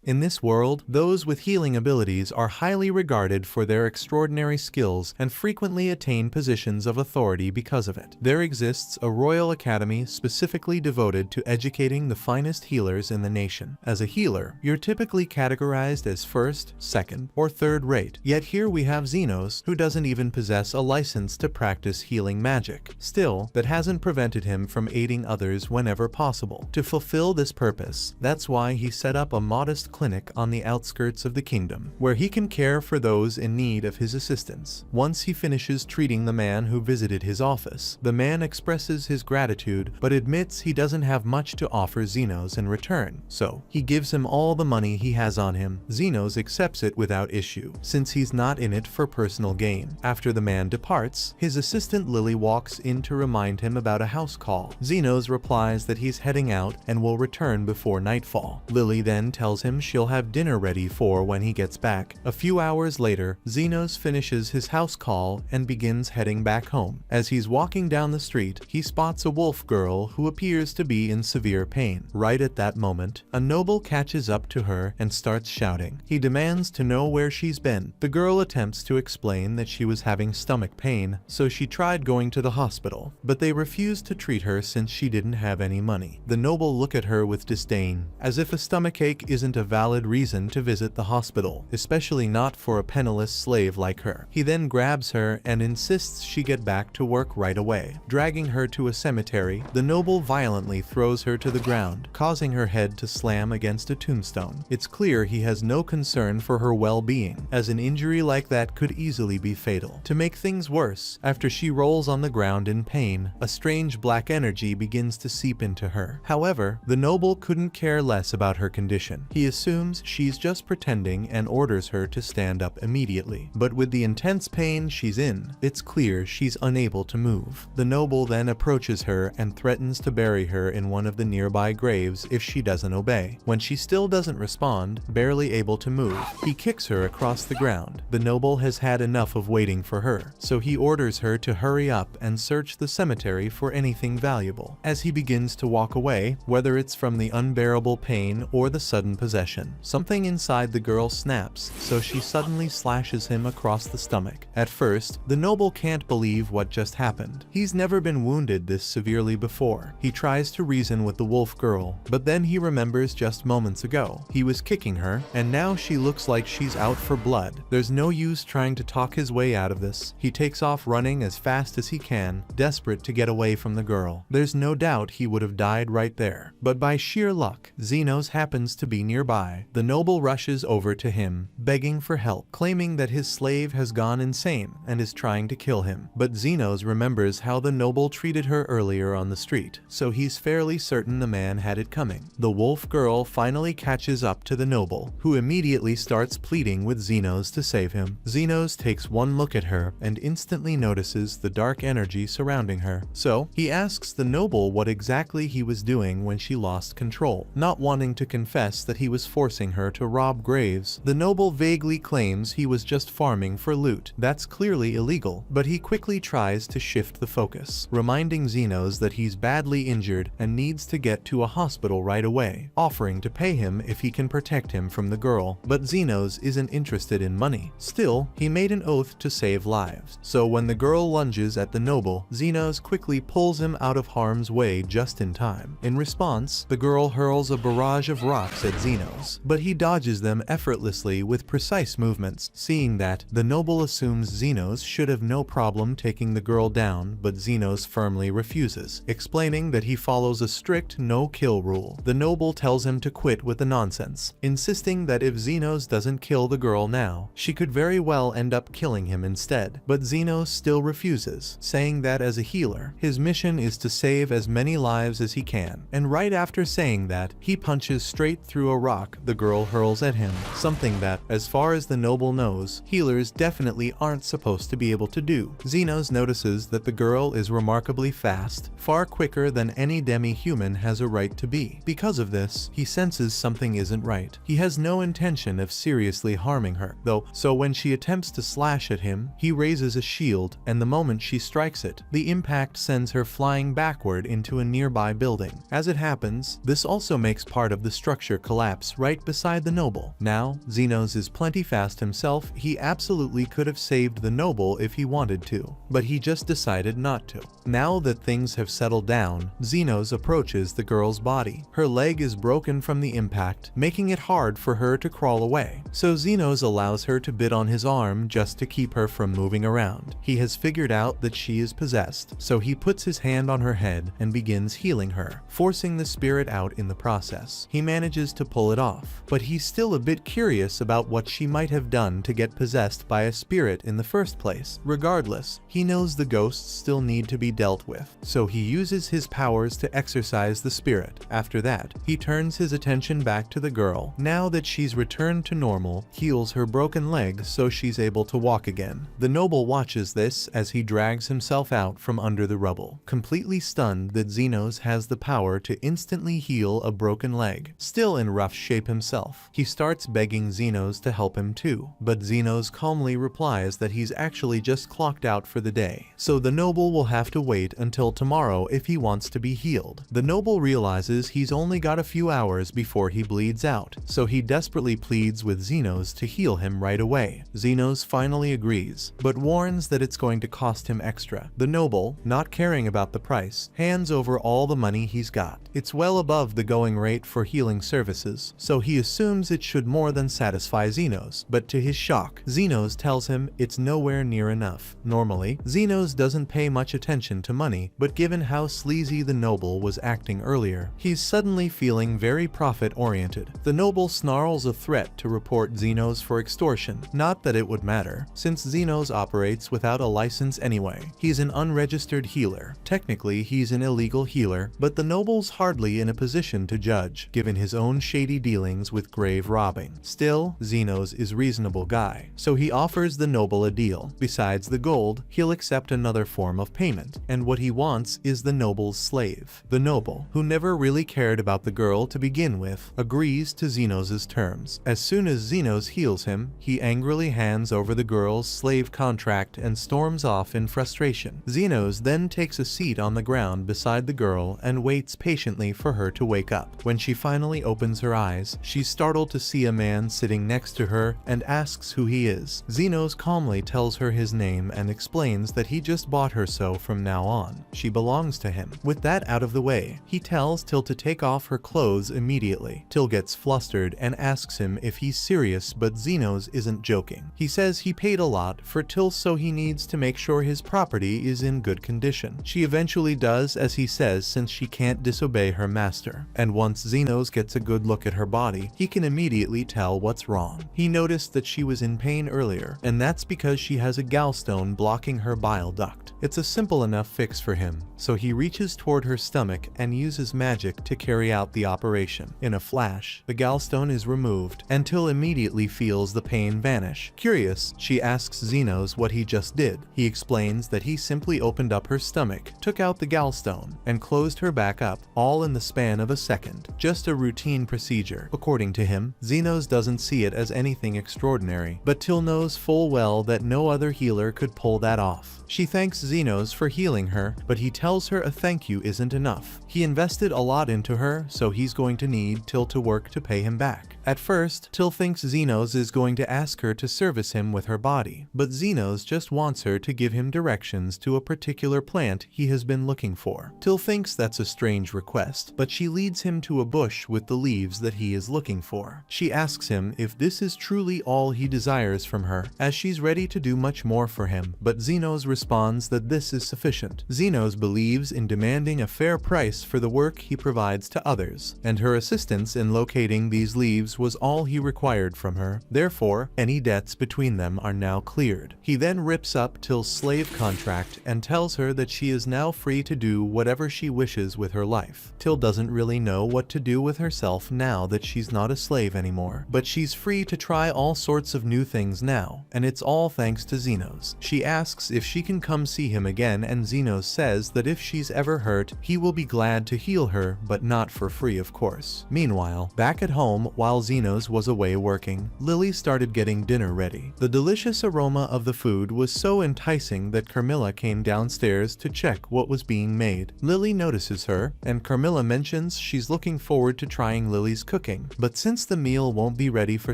In this world, those with healing abilities are highly regarded for their extraordinary skills and frequently attain positions of authority because of it. There exists a royal academy specifically devoted to educating the finest healers in the nation. As a healer, you're typically categorized as first, second, or third rate. Yet here we have Xenos, who doesn't even possess a license to practice healing magic. Still, that hasn't prevented him from aiding others whenever possible. To fulfill this purpose, that's why he set up a modest clinic on the outskirts of the kingdom, where he can care for those in need of his assistance. Once he finishes treating the man who visited his office, the man expresses his gratitude but admits he doesn't have much to offer Xenos in return, so he gives him all the money he has on him. Xenos accepts it without issue, since he's not in it for personal gain. After the man departs, his assistant Lily walks in to remind him about a house call. Xenos replies that he's heading out and will return before nightfall. Lily then tells him she'll have dinner ready for when he gets back. A few hours later, Xenos finishes his house call and begins heading back home. As he's walking down the street, he spots a wolf girl who appears to be in severe pain. Right at that moment, a noble catches up to her and starts shouting. He demands to know where she's been. The girl attempts to explain that she was having stomach pain, so she tried going to the hospital, but they refused to treat her since she didn't have any money. The noble look at her with disdain, as if a stomachache isn't a valid reason to visit the hospital, especially not for a penniless slave like her. He then grabs her and insists she get back to work right away. Dragging her to a cemetery, the noble violently throws her to the ground, causing her head to slam against a tombstone. It's clear he has no concern for her well-being, as an injury like that could easily be fatal. To make things worse, after she rolls on the ground in pain, a strange black energy begins to seep into her. However, the noble couldn't care less about her condition. He assumes she's just pretending and orders her to stand up immediately. But with the intense pain she's in, it's clear she's unable to move. The noble then approaches her and threatens to bury her in one of the nearby graves if she doesn't obey. When she still doesn't respond, barely able to move, he kicks her across the ground. The noble has had enough of waiting for her, so he orders her to hurry up and search the cemetery for anything valuable. As he begins to walk away, whether it's from the unbearable pain or the sudden possession, something inside the girl snaps, so she suddenly slashes him across the stomach. At first, the noble can't believe what just happened. He's never been wounded this severely before. He tries to reason with the wolf girl, but then he remembers just moments ago. He was kicking her, and now she looks like she's out for blood. There's no use trying to talk his way out of this. He takes off running as fast as he can, desperate to get away from the girl. There's no doubt he would have died right there. But by sheer luck, Xenos happens to be nearby. The noble rushes over to him, begging for help, claiming that his slave has gone insane and is trying to kill him. But Xenos remembers how the noble treated her earlier on the street, so he's fairly certain the man had it coming. The wolf girl finally catches up to the noble, who immediately starts pleading with Xenos to save him. Xenos takes one look at her and instantly notices the dark energy surrounding her. So, he asks the noble what exactly he was doing when she lost control. Not wanting to confess that he was forcing her to rob graves, the noble vaguely claims he was just farming for loot. That's clearly illegal, but he quickly tries to shift the focus, reminding Xenos that he's badly injured and needs to get to a hospital right away, offering to pay him if he can protect him from the girl. But Xenos isn't interested in money. Still, he made an oath to save lives, so when the girl lunges at the noble, Xenos quickly pulls him out of harm's way just in time. In response, the girl hurls a barrage of rocks at Xenos, but he dodges them effortlessly with precise movements. Seeing that, the noble assumes Xenos should have no problem taking the girl down, but Xenos firmly refuses, explaining that he follows a strict no-kill rule. The noble tells him to quit with the nonsense, insisting that if Xenos doesn't kill the girl now, she could very well end up killing him instead. But Xenos still refuses, saying that as a healer, his mission is to save as many lives as he can. And right after saying that, he punches straight through a rock the girl hurls at him, something that, as far as the noble knows, healers definitely aren't supposed to be able to do. Xenos notices that the girl is remarkably fast, far quicker than any demi-human has a right to be. Because of this, he senses something isn't right. He has no intention of seriously harming her, though, so when she attempts to slash at him, he raises a shield, and the moment she strikes it, the impact sends her flying backward into a nearby building. As it happens, this also makes part of the structure collapse house right beside the noble. Now, Xenos is plenty fast himself. He absolutely could have saved the noble if he wanted to, but he just decided not to. Now that things have settled down, Xenos approaches the girl's body. Her leg is broken from the impact, making it hard for her to crawl away. So Xenos allows her to bit on his arm just to keep her from moving around. He has figured out that she is possessed, so he puts his hand on her head and begins healing her, forcing the spirit out in the process. He manages to pull it off, but he's still a bit curious about what she might have done to get possessed by a spirit in the first place. Regardless, he knows the ghosts still need to be dealt with, so he uses his powers to exorcise the spirit. After that, he turns his attention back to the girl. Now that she's returned to normal, heals her broken leg so she's able to walk again. The noble watches this as he drags himself out from under the rubble, completely stunned that Xenos has the power to instantly heal a broken leg. Still in rough shape himself, he starts begging Xenos to help him too, but Xenos calmly replies that he's actually just clocked out for the day, so the noble will have to wait until tomorrow if he wants to be healed. The noble realizes he's only got a few hours before he bleeds out, so he desperately pleads with Xenos to heal him right away. Xenos finally agrees, but warns that it's going to cost him extra. The noble, not caring about the price, hands over all the money he's got. It's well above the going rate for healing services, so he assumes it should more than satisfy Xenos, but to his shock, Xenos tells him it's nowhere near enough. Normally, Xenos doesn't pay much attention to money, but given how sleazy the noble was acting earlier, he's suddenly feeling very profit-oriented. The noble snarls a threat to report Xenos for extortion. Not that it would matter, since Xenos operates without a license anyway. He's an unregistered healer. Technically, he's an illegal healer, but the noble's hardly in a position to judge, given his own shady dealings with grave robbing. Still, Xenos is a reasonable guy, so he offers the noble a deal. Besides the gold, he'll accept another form of payment, and what he wants is the noble's slave. The noble, who never really cared about the girl to begin with, agrees to Xenos' terms. As soon as Xenos heals him, he angrily hands over the girl's slave contract and storms off in frustration. Xenos then takes a seat on the ground beside the girl and waits patiently for her to wake up. When she finally opens her eyes, she's startled to see a man sitting next to her and asks who he is. Xenos calmly tells her his name and explains that he just bought her, so from now on, she belongs to him. With that out of the way, he tells Till to take off her clothes immediately. Till gets flustered and asks him if he's serious, but Xenos isn't joking. He says he paid a lot for Till, so he needs to make sure his property is in good condition. She eventually does as he says, since she can't disobey her master. And once Xenos gets a good look at her body, he can immediately tell what's wrong. He noticed that she was in pain earlier, and that's because she has a gallstone blocking her bile duct. It's a simple enough fix for him, so he reaches toward her stomach and uses magic to carry out the operation. In a flash, the gallstone is removed, and Till immediately feels the pain vanish. Curious, she asks Xenos what he just did. He explains that he simply opened up her stomach, took out the gallstone, and closed her back up, all in the span of a second. Just a routine procedure. According to him, Xenos doesn't see it as anything extraordinary, but Till knows full well that no other healer could pull that off. She thanks Xenos for healing her, but he tells her a thank you isn't enough. He invested a lot into her, so he's going to need Till to work to pay him back. At first, Till thinks Xenos is going to ask her to service him with her body, but Xenos just wants her to give him directions to a particular plant he has been looking for. Till thinks that's a strange request, but she leads him to a bush with the leaves that he is looking for. She asks him if this is truly all he desires from her, as she's ready to do much more for him, but Xenos responds that this is sufficient. Xenos believes in demanding a fair price for the work he provides to others, and her assistance in locating these leaves was all he required from her. Therefore, any debts between them are now cleared. He then rips up Till's slave contract and tells her that she is now free to do whatever she wishes with her life. Till doesn't really know what to do with herself now that she's not a slave anymore, but she's free to try all sorts of new things now, and it's all thanks to Xenos. She asks if she can come see him again, and Xenos says that if she's ever hurt, he will be glad to heal her, but not for free, of course. Meanwhile, back at home, while Xenos was away working, Lily started getting dinner ready. The delicious aroma of the food was so enticing that Carmilla came downstairs to check what was being made. Lily notices her, and Carmilla mentions she's looking forward to trying Lily's cooking. cooking, but since the meal won't be ready for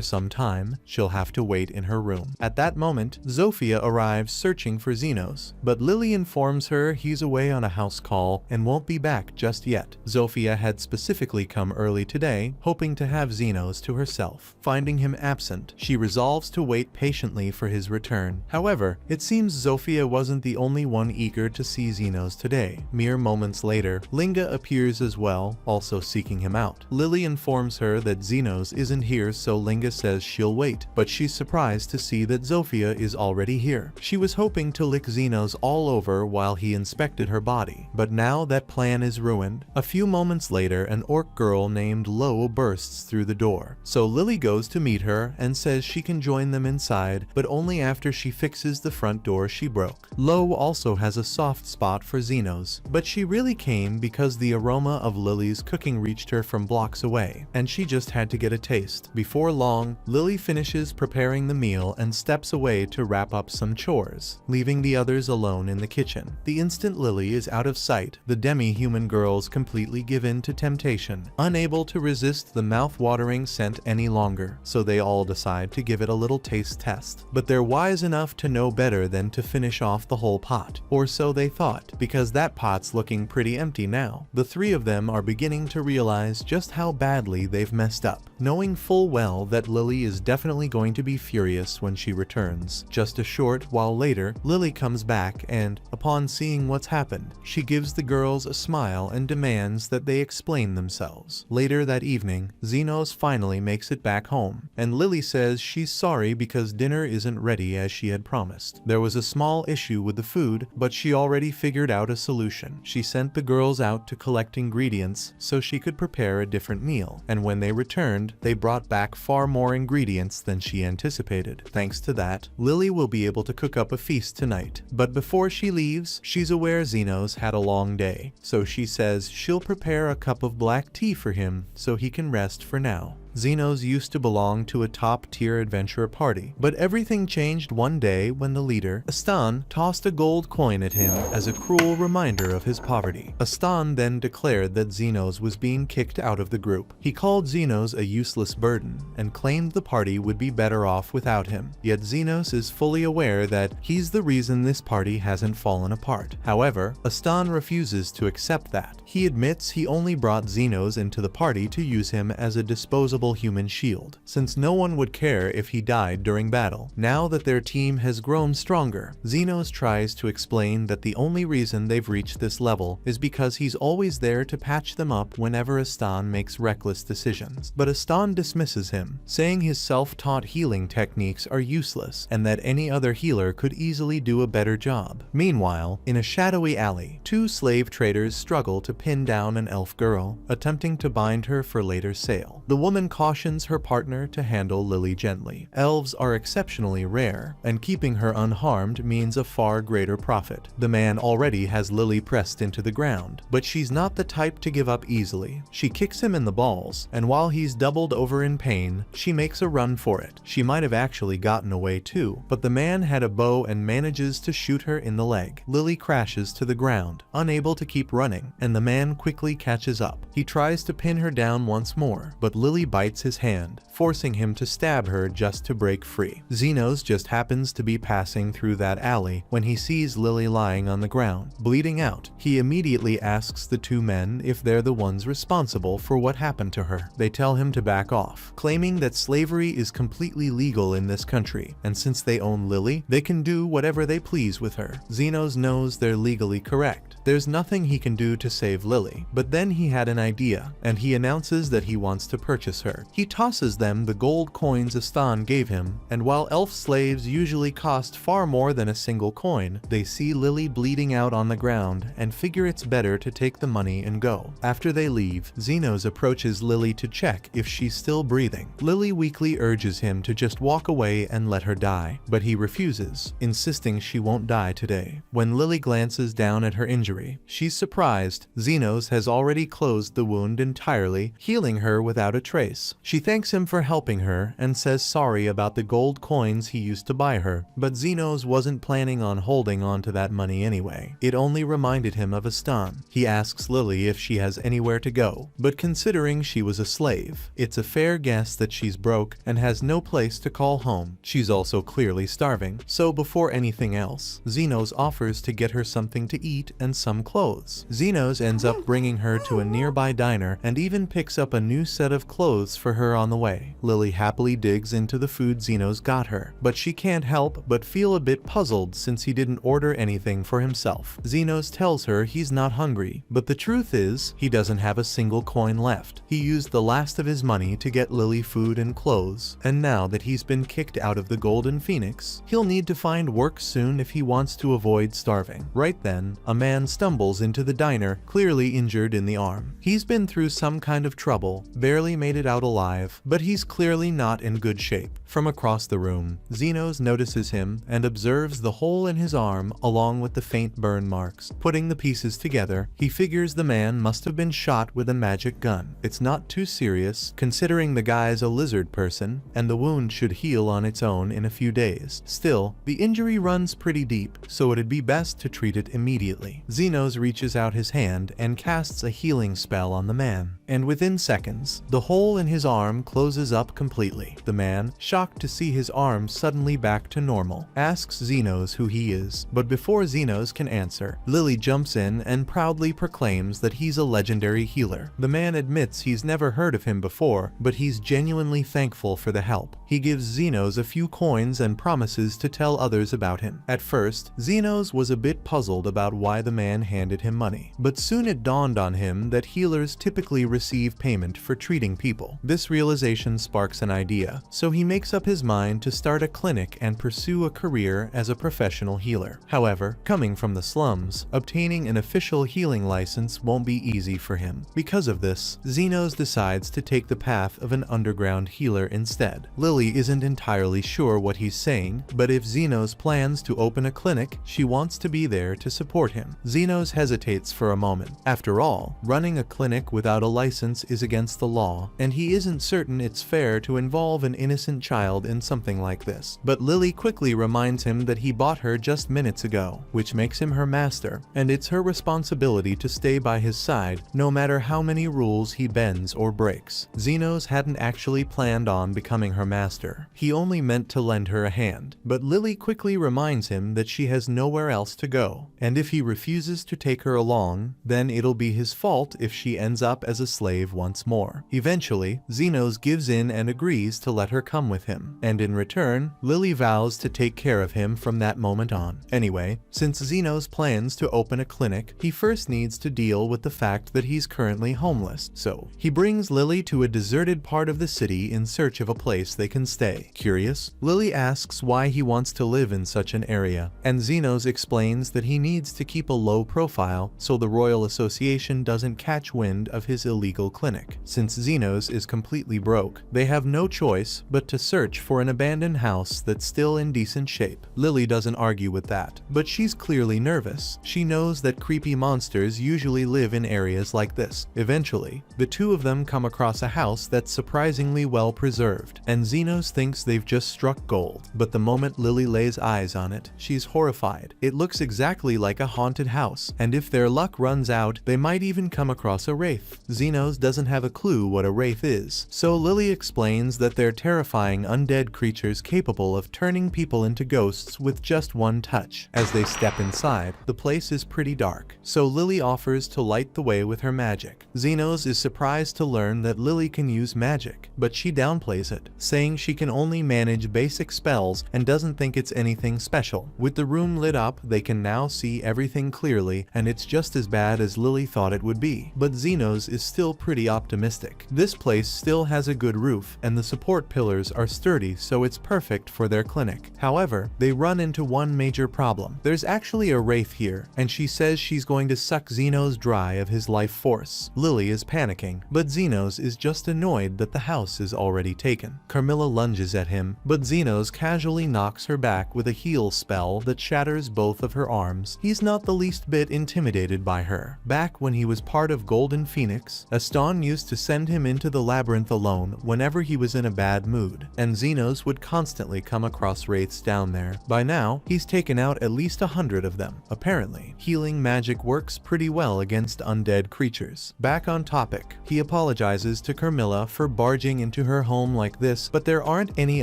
some time, she'll have to wait in her room. At that moment, Zofia arrives searching for Xenos, but Lily informs her he's away on a house call and won't be back just yet. Zofia had specifically come early today, hoping to have Xenos to herself. Finding him absent, she resolves to wait patiently for his return. However, it seems Zofia wasn't the only one eager to see Xenos today. Mere moments later, Linga appears as well, also seeking him out. Lily informs her that Xenos isn't here, so Linga says she'll wait, but she's surprised to see that Zofia is already here. She was hoping to lick Xenos all over while he inspected her body, but now that plan is ruined. A few moments later, an orc girl named Lo bursts through the door, so Lily goes to meet her and says she can join them inside, but only after she fixes the front door she broke. Lo also has a soft spot for Xenos, but she really came because the aroma of Lily's cooking reached her from blocks away, and she just had to get a taste. Before long, Lily finishes preparing the meal and steps away to wrap up some chores, leaving the others alone in the kitchen. The instant Lily is out of sight, the demi-human girls completely give in to temptation, unable to resist the mouth-watering scent any longer, so they all decide to give it a little taste test. But they're wise enough to know better than to finish off the whole pot, or so they thought, because that pot's looking pretty empty now. The three of them are beginning to realize just how badly they've messed up, knowing full well that Lily is definitely going to be furious when she returns. Just a short while later, Lily comes back and, upon seeing what's happened, she gives the girls a smile and demands that they explain themselves. Later that evening, Xenos finally makes it back home, and Lily says she's sorry because dinner isn't ready as she had promised. There was a small issue with the food, but she already figured out a solution. She sent the girls out to collect ingredients so she could prepare a different meal, and when they returned, they brought back far more ingredients than she anticipated. Thanks to that, Lily will be able to cook up a feast tonight. But before she leaves, she's aware Xenos had a long day, so she says she'll prepare a cup of black tea for him so he can rest for now. Xenos used to belong to a top-tier adventurer party, but everything changed one day when the leader, Astan, tossed a gold coin at him as a cruel reminder of his poverty. Astan then declared that Xenos was being kicked out of the group. He called Xenos a useless burden and claimed the party would be better off without him. Yet Xenos is fully aware that he's the reason this party hasn't fallen apart. However, Astan refuses to accept that. He admits he only brought Xenos into the party to use him as a disposable human shield, since no one would care if he died during battle. Now that their team has grown stronger, Xenos tries to explain that the only reason they've reached this level is because he's always there to patch them up whenever Astan makes reckless decisions. But Astan dismisses him, saying his self-taught healing techniques are useless and that any other healer could easily do a better job. Meanwhile, in a shadowy alley, two slave traders struggle to pin down an elf girl, attempting to bind her for later sale. The woman cautions her partner to handle Lily gently. Elves are exceptionally rare, and keeping her unharmed means a far greater profit. The man already has Lily pressed into the ground, but she's not the type to give up easily. She kicks him in the balls, and while he's doubled over in pain, she makes a run for it. She might have actually gotten away too, but the man had a bow and manages to shoot her in the leg. Lily crashes to the ground, unable to keep running, and the man quickly catches up. He tries to pin her down once more, but Lily bites his hand, forcing him to stab her just to break free. Xenos just happens to be passing through that alley when he sees Lily lying on the ground, bleeding out. He immediately asks the two men if they're the ones responsible for what happened to her. They tell him to back off, claiming that slavery is completely legal in this country, and since they own Lily, they can do whatever they please with her. Xenos knows they're legally correct. There's nothing he can do to save Lily, but then he had an idea, and he announces that he wants to purchase her. He tosses them the gold coins Astan gave him, and while elf slaves usually cost far more than a single coin, they see Lily bleeding out on the ground and figure it's better to take the money and go. After they leave, Xenos approaches Lily to check if she's still breathing. Lily weakly urges him to just walk away and let her die, but he refuses, insisting she won't die today. When Lily glances down at her injuries, injury. She's surprised. Xenos has already closed the wound entirely, healing her without a trace. She thanks him for helping her and says sorry about the gold coins he used to buy her, but Xenos wasn't planning on holding on to that money anyway. It only reminded him of a stun. He asks Lily if she has anywhere to go, but considering she was a slave, it's a fair guess that she's broke and has no place to call home. She's also clearly starving, so before anything else, Xenos offers to get her something to eat and some clothes. Xenos ends up bringing her to a nearby diner and even picks up a new set of clothes for her on the way. Lily happily digs into the food Xenos got her, but she can't help but feel a bit puzzled since he didn't order anything for himself. Xenos tells her he's not hungry, but the truth is, he doesn't have a single coin left. He used the last of his money to get Lily food and clothes, and now that he's been kicked out of the Golden Phoenix, he'll need to find work soon if he wants to avoid starving. Right then, a man stumbles into the diner, clearly injured in the arm. He's been through some kind of trouble, barely made it out alive, but he's clearly not in good shape. From across the room, Xenos notices him and observes the hole in his arm along with the faint burn marks. Putting the pieces together, he figures the man must have been shot with a magic gun. It's not too serious, considering the guy's a lizard person, and the wound should heal on its own in a few days. Still, the injury runs pretty deep, so it'd be best to treat it immediately. Xenos reaches out his hand and casts a healing spell on the man, and within seconds, the hole in his arm closes up completely. The man, shocked to see his arm suddenly back to normal, asks Xenos who he is, but before Xenos can answer, Lily jumps in and proudly proclaims that he's a legendary healer. The man admits he's never heard of him before, but he's genuinely thankful for the help. He gives Xenos a few coins and promises to tell others about him. At first, Xenos was a bit puzzled about why the man handed him money, but soon it dawned on him that healers typically receive payment for treating people. This realization sparks an idea, so he makes up his mind to start a clinic and pursue a career as a professional healer. However, coming from the slums, obtaining an official healing license won't be easy for him. Because of this, Xenos decides to take the path of an underground healer instead. Lily isn't entirely sure what he's saying, but if Xenos plans to open a clinic, she wants to be there to support him. Xenos hesitates for a moment. After all, running a clinic without a license is against the law, and he isn't certain it's fair to involve an innocent child in something like this. But Lily quickly reminds him that he bought her just minutes ago, which makes him her master, and it's her responsibility to stay by his side no matter how many rules he bends or breaks. Xenos hadn't actually planned on becoming her master. He only meant to lend her a hand, but Lily quickly reminds him that she has nowhere else to go, and if he refuses to take her along, then it'll be his fault if she ends up as a slave once more. Eventually, Xenos gives in and agrees to let her come with him, and in return, Lily vows to take care of him from that moment on. Anyway, since Xenos plans to open a clinic, he first needs to deal with the fact that he's currently homeless, so he brings Lily to a deserted part of the city in search of a place they can stay. Curious, Lily asks why he wants to live in such an area, and Xenos explains that he needs to keep a low profile so the Royal Association doesn't catch wind of his illegal clinic. Since Xenos is completely broke, they have no choice but to search for an abandoned house that's still in decent shape. Lily doesn't argue with that, but she's clearly nervous. She knows that creepy monsters usually live in areas like this. Eventually, the two of them come across a house that's surprisingly well preserved, and Xenos thinks they've just struck gold. But the moment Lily lays eyes on it, she's horrified. It looks exactly like a haunted house, and if their luck runs out, they might even come across a wraith. Xenos doesn't have a clue what a wraith is, so Lily explains that they're terrifying undead creatures capable of turning people into ghosts with just one touch. As they step inside, the place is pretty dark, so Lily offers to light the way with her magic. Xenos is surprised to learn that Lily can use magic, but she downplays it, saying she can only manage basic spells and doesn't think it's anything special. With the room lit up, they can now see everything clearly, and it's just as bad as Lily thought it would be. But Xenos is still pretty optimistic. This place still has a good roof, and the support pillars are sturdy, so it's perfect for their clinic. However, they run into one major problem. There's actually a wraith here, and she says she's going to suck Xenos dry of his life force. Lily is panicking, but Xenos is just annoyed that the house is already taken. Carmilla lunges at him, but Xenos casually knocks her back with a heal spell that shatters both of her arms. He's not the least first bit intimidated by her. Back when he was part of Golden Phoenix, Aston used to send him into the labyrinth alone whenever he was in a bad mood, and Xenos would constantly come across wraiths down there. By now, he's taken out at least 100 of them. Apparently, healing magic works pretty well against undead creatures. Back on topic, he apologizes to Carmilla for barging into her home like this, but there aren't any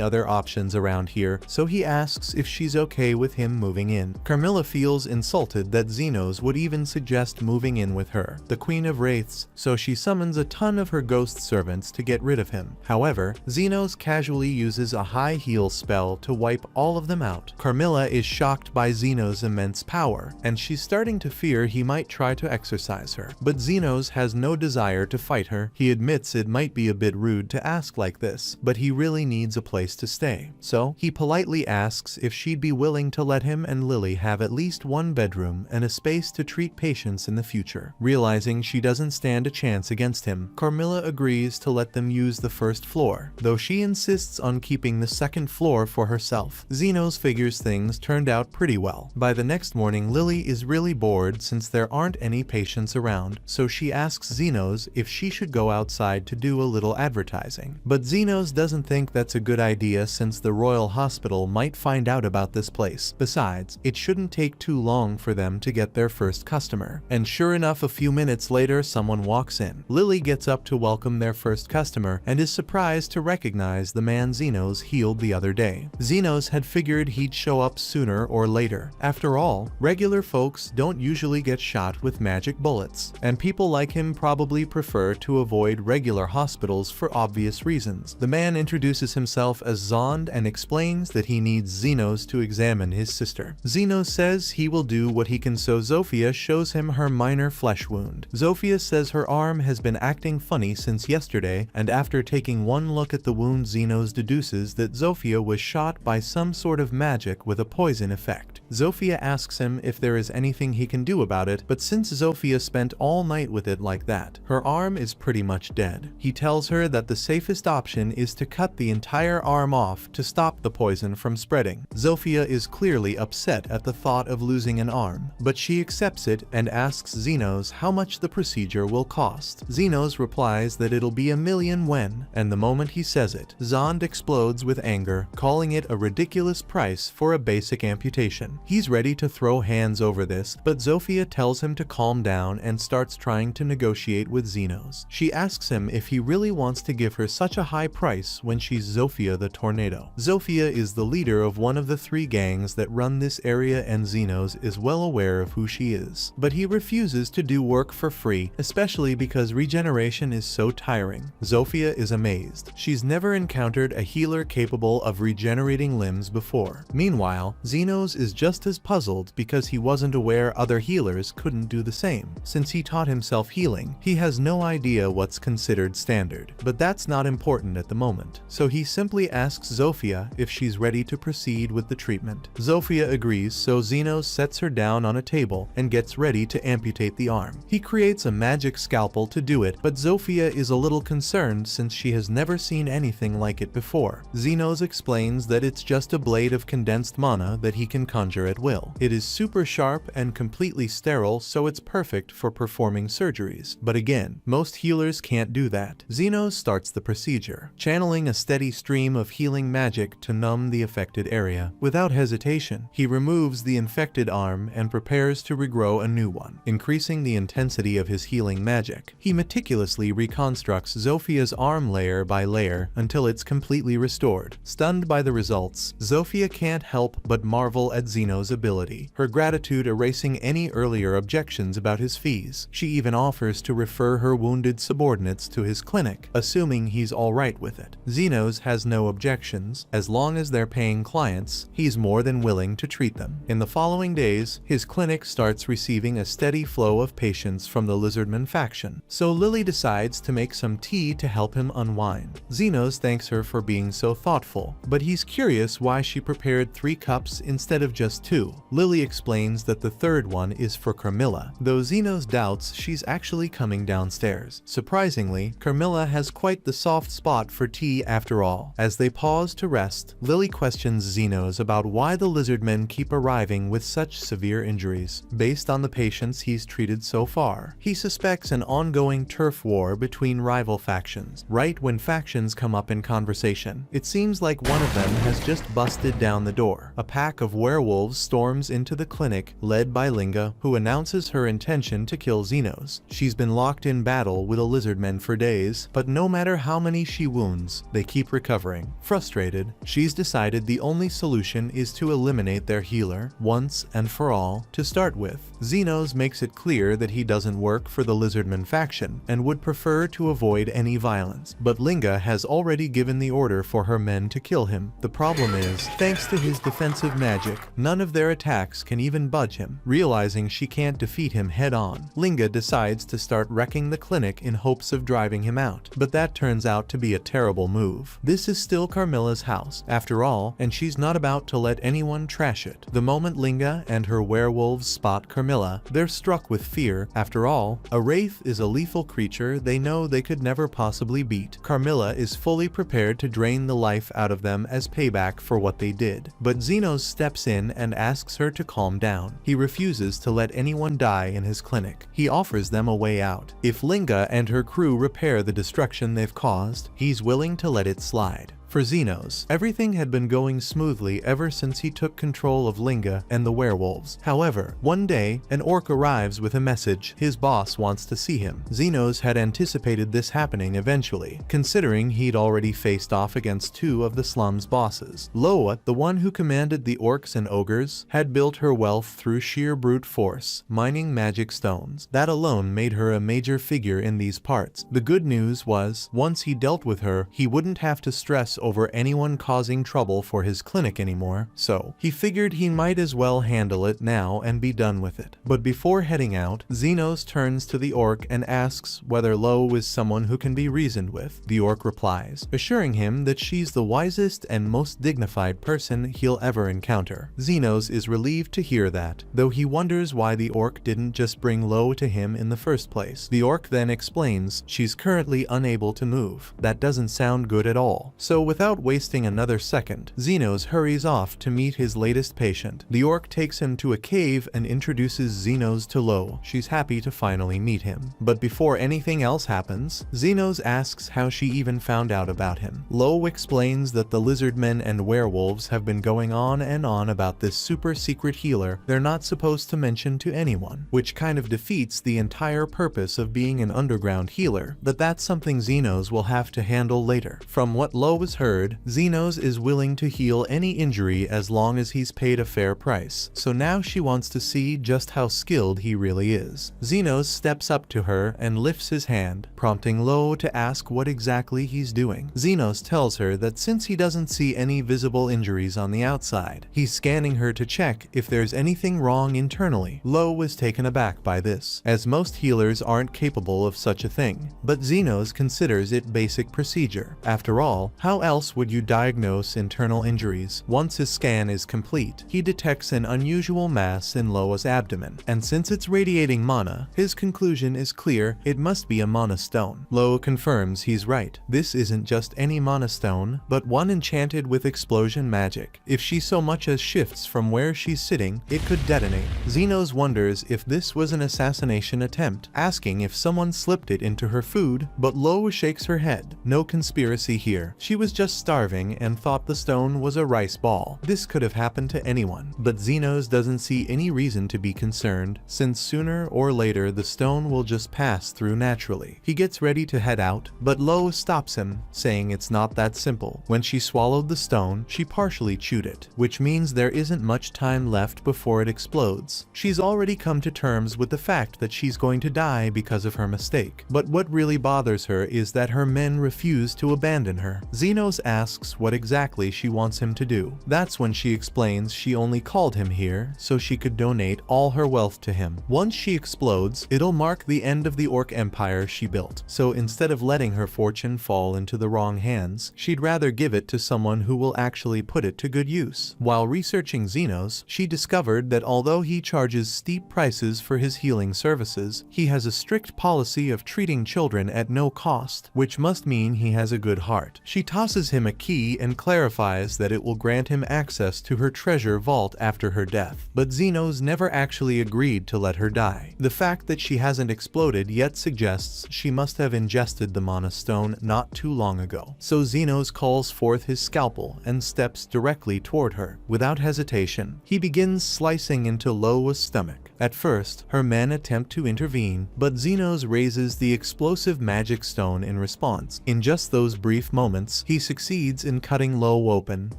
other options around here, so he asks if she's okay with him moving in. Carmilla feels insulted that Xenos would even suggest moving in with her, the Queen of Wraiths, so she summons a ton of her ghost servants to get rid of him. However, Xenos casually uses a high heal spell to wipe all of them out. Carmilla is shocked by Xenos' immense power, and she's starting to fear he might try to exorcise her. But Xenos has no desire to fight her. He admits it might be a bit rude to ask like this, but he really needs a place to stay. So, he politely asks if she'd be willing to let him and Lily have at least one bedroom and a space to treat patients in the future. Realizing she doesn't stand a chance against him, Carmilla agrees to let them use the first floor, though she insists on keeping the second floor for herself. Xenos figures things turned out pretty well. By the next morning, Lily is really bored since there aren't any patients around, so she asks Xenos if she should go outside to do a little advertising. But Xenos doesn't think that's a good idea since the Royal Hospital might find out about this place. Besides, it shouldn't take too long for them to get their first customer. And sure enough, a few minutes later, someone walks in. Lily gets up to welcome their first customer and is surprised to recognize the man Xenos healed the other day. Xenos had figured he'd show up sooner or later. After all, regular folks don't usually get shot with magic bullets, and people like him probably prefer to avoid regular hospitals for obvious reasons. The man introduces himself as Zond and explains that he needs Xenos to examine his sister. Xenos says he will do what he can, so Zofia shows him her minor flesh wound. Zofia says her arm has been acting funny since yesterday, and after taking one look at the wound, Xenos deduces that Zofia was shot by some sort of magic with a poison effect. Zofia asks him if there is anything he can do about it, but since Zofia spent all night with it like that, her arm is pretty much dead. He tells her that the safest option is to cut the entire arm off to stop the poison from spreading. Zofia is clearly upset at the thought of losing an arm, but she accepts it and asks Xenos how much the procedure will cost. Xenos replies that it'll be $1 million when, and the moment he says it, Zond explodes with anger, calling it a ridiculous price for a basic amputation. He's ready to throw hands over this, but Zofia tells him to calm down and starts trying to negotiate with Xenos. She asks him if he really wants to give her such a high price when she's Zofia the Tornado. Zofia is the leader of one of the 3 gangs that run this area, and Xenos is well aware of who she is. But he refuses to do work for free, especially because regeneration is so tiring. Zofia is amazed. She's never encountered a healer capable of regenerating limbs before. Meanwhile, Xenos is just as puzzled because he wasn't aware other healers couldn't do the same. Since he taught himself healing, he has no idea what's considered standard. But that's not important at the moment, so he simply asks Zofia if she's ready to proceed with the treatment. Zofia agrees, so Xenos sets her down on a table and gets ready to amputate the arm. He creates a magic scalpel to do it, but Zofia is a little concerned since she has never seen anything like it before. Xenos explains that it's just a blade of condensed mana that he can conjure at will. It is super sharp and completely sterile, so it's perfect for performing surgeries. But again, most healers can't do that. Xenos starts the procedure, channeling a steady stream of healing magic to numb the affected area. Without hesitation, he removes the infected arm and prepares to regrow a new one, increasing the intensity of his healing magic. He meticulously reconstructs Zofia's arm layer by layer until it's completely restored. Stunned by the results, Zofia can't help but marvel at Xenos' ability, her gratitude erasing any earlier objections about his fees. She even offers to refer her wounded subordinates to his clinic, assuming he's alright with it. Xenos has no objections. As long as they're paying clients, he's more than willing to treat them. In the following days, his clinic starts receiving a steady flow of patients from the Lizardman faction, so Lily decides to make some tea to help him unwind. Xenos thanks her for being so thoughtful, but he's curious why she prepared 3 cups instead of just 2. Lily explains that the third one is for Carmilla, though Xenos doubts she's actually coming downstairs. Surprisingly, Carmilla has quite the soft spot for tea after all. As they pause to rest, Lily questions Xenos about why the Lizardmen keep arriving with such severe injuries. armies, based on the patients he's treated so far. He suspects an ongoing turf war between rival factions, right when factions come up in conversation. It seems like one of them has just busted down the door. A pack of werewolves storms into the clinic, led by Linga, who announces her intention to kill Xenos. She's been locked in battle with the lizardmen for days, but no matter how many she wounds, they keep recovering. Frustrated, she's decided the only solution is to eliminate their healer, once and for all. To start with, Xenos makes it clear that he doesn't work for the lizardman faction, and would prefer to avoid any violence. But Linga has already given the order for her men to kill him. The problem is, thanks to his defensive magic, none of their attacks can even budge him. Realizing she can't defeat him head-on, Linga decides to start wrecking the clinic in hopes of driving him out. But that turns out to be a terrible move. This is still Carmilla's house, after all, and she's not about to let anyone trash it. The moment Linga and her werewolves spot Carmilla, they're struck with fear. After all, a wraith is a lethal creature they know they could never possibly beat. Carmilla is fully prepared to drain the life out of them as payback for what they did. But Xenos steps in and asks her to calm down. He refuses to let anyone die in his clinic. He offers them a way out. If Linga and her crew repair the destruction they've caused, he's willing to let it slide. For Xenos, everything had been going smoothly ever since he took control of Linga and the werewolves. However, one day, an orc arrives with a message. His boss wants to see him. Xenos had anticipated this happening eventually, considering he'd already faced off against two of the slum's bosses. Loa, the one who commanded the orcs and ogres, had built her wealth through sheer brute force, mining magic stones. That alone made her a major figure in these parts. The good news was, once he dealt with her, he wouldn't have to stress over anyone causing trouble for his clinic anymore, so he figured he might as well handle it now and be done with it. But before heading out, Xenos turns to the orc and asks whether Lo is someone who can be reasoned with. The orc replies, assuring him that she's the wisest and most dignified person he'll ever encounter. Xenos is relieved to hear that, though he wonders why the orc didn't just bring Lo to him in the first place. The orc then explains she's currently unable to move. That doesn't sound good at all. So without wasting another second, Xenos hurries off to meet his latest patient. The orc takes him to a cave and introduces Xenos to Lo. She's happy to finally meet him. But before anything else happens, Xenos asks how she even found out about him. Lo explains that the lizardmen and werewolves have been going on and on about this super secret healer they're not supposed to mention to anyone, which kind of defeats the entire purpose of being an underground healer. But that's something Xenos will have to handle later. From what Lo has heard, Xenos is willing to heal any injury as long as he's paid a fair price, so now she wants to see just how skilled he really is. Xenos steps up to her and lifts his hand, prompting Lo to ask what exactly he's doing. Xenos tells her that since he doesn't see any visible injuries on the outside, he's scanning her to check if there's anything wrong internally. Lo was taken aback by this, as most healers aren't capable of such a thing, but Xenos considers it basic procedure. After all, how else would you diagnose internal injuries? Once his scan is complete, he detects an unusual mass in Loa's abdomen, and since it's radiating mana, his conclusion is clear: it must be a mana stone. Lo confirms he's right. This isn't just any mana stone, but one enchanted with explosion magic. If she so much as shifts from where she's sitting, it could detonate. Xenos wonders if this was an assassination attempt, asking if someone slipped it into her food, but Lo shakes her head. No conspiracy here. She was just starving and thought the stone was a rice ball. This could have happened to anyone, but Xenos doesn't see any reason to be concerned, since sooner or later the stone will just pass through naturally. He gets ready to head out, but Lo stops him, saying it's not that simple. When she swallowed the stone, she partially chewed it, which means there isn't much time left before it explodes. She's already come to terms with the fact that she's going to die because of her mistake, but what really bothers her is that her men refuse to abandon her. Xenos asks what exactly she wants him to do. That's when she explains she only called him here so she could donate all her wealth to him. Once she explodes, it'll mark the end of the orc empire she built, so instead of letting her fortune fall into the wrong hands, she'd rather give it to someone who will actually put it to good use. While researching Xenos, she discovered that although he charges steep prices for his healing services, he has a strict policy of treating children at no cost, which must mean he has a good heart. She tosses tosses him a key and clarifies that it will grant him access to her treasure vault after her death. But Xenos never actually agreed to let her die. The fact that she hasn't exploded yet suggests she must have ingested the mana stone not too long ago. So Xenos calls forth his scalpel and steps directly toward her. Without hesitation, he begins slicing into Loa's stomach. At first, her men attempt to intervene, but Xenos raises the explosive magic stone in response. In just those brief moments, he succeeds in cutting Lo open,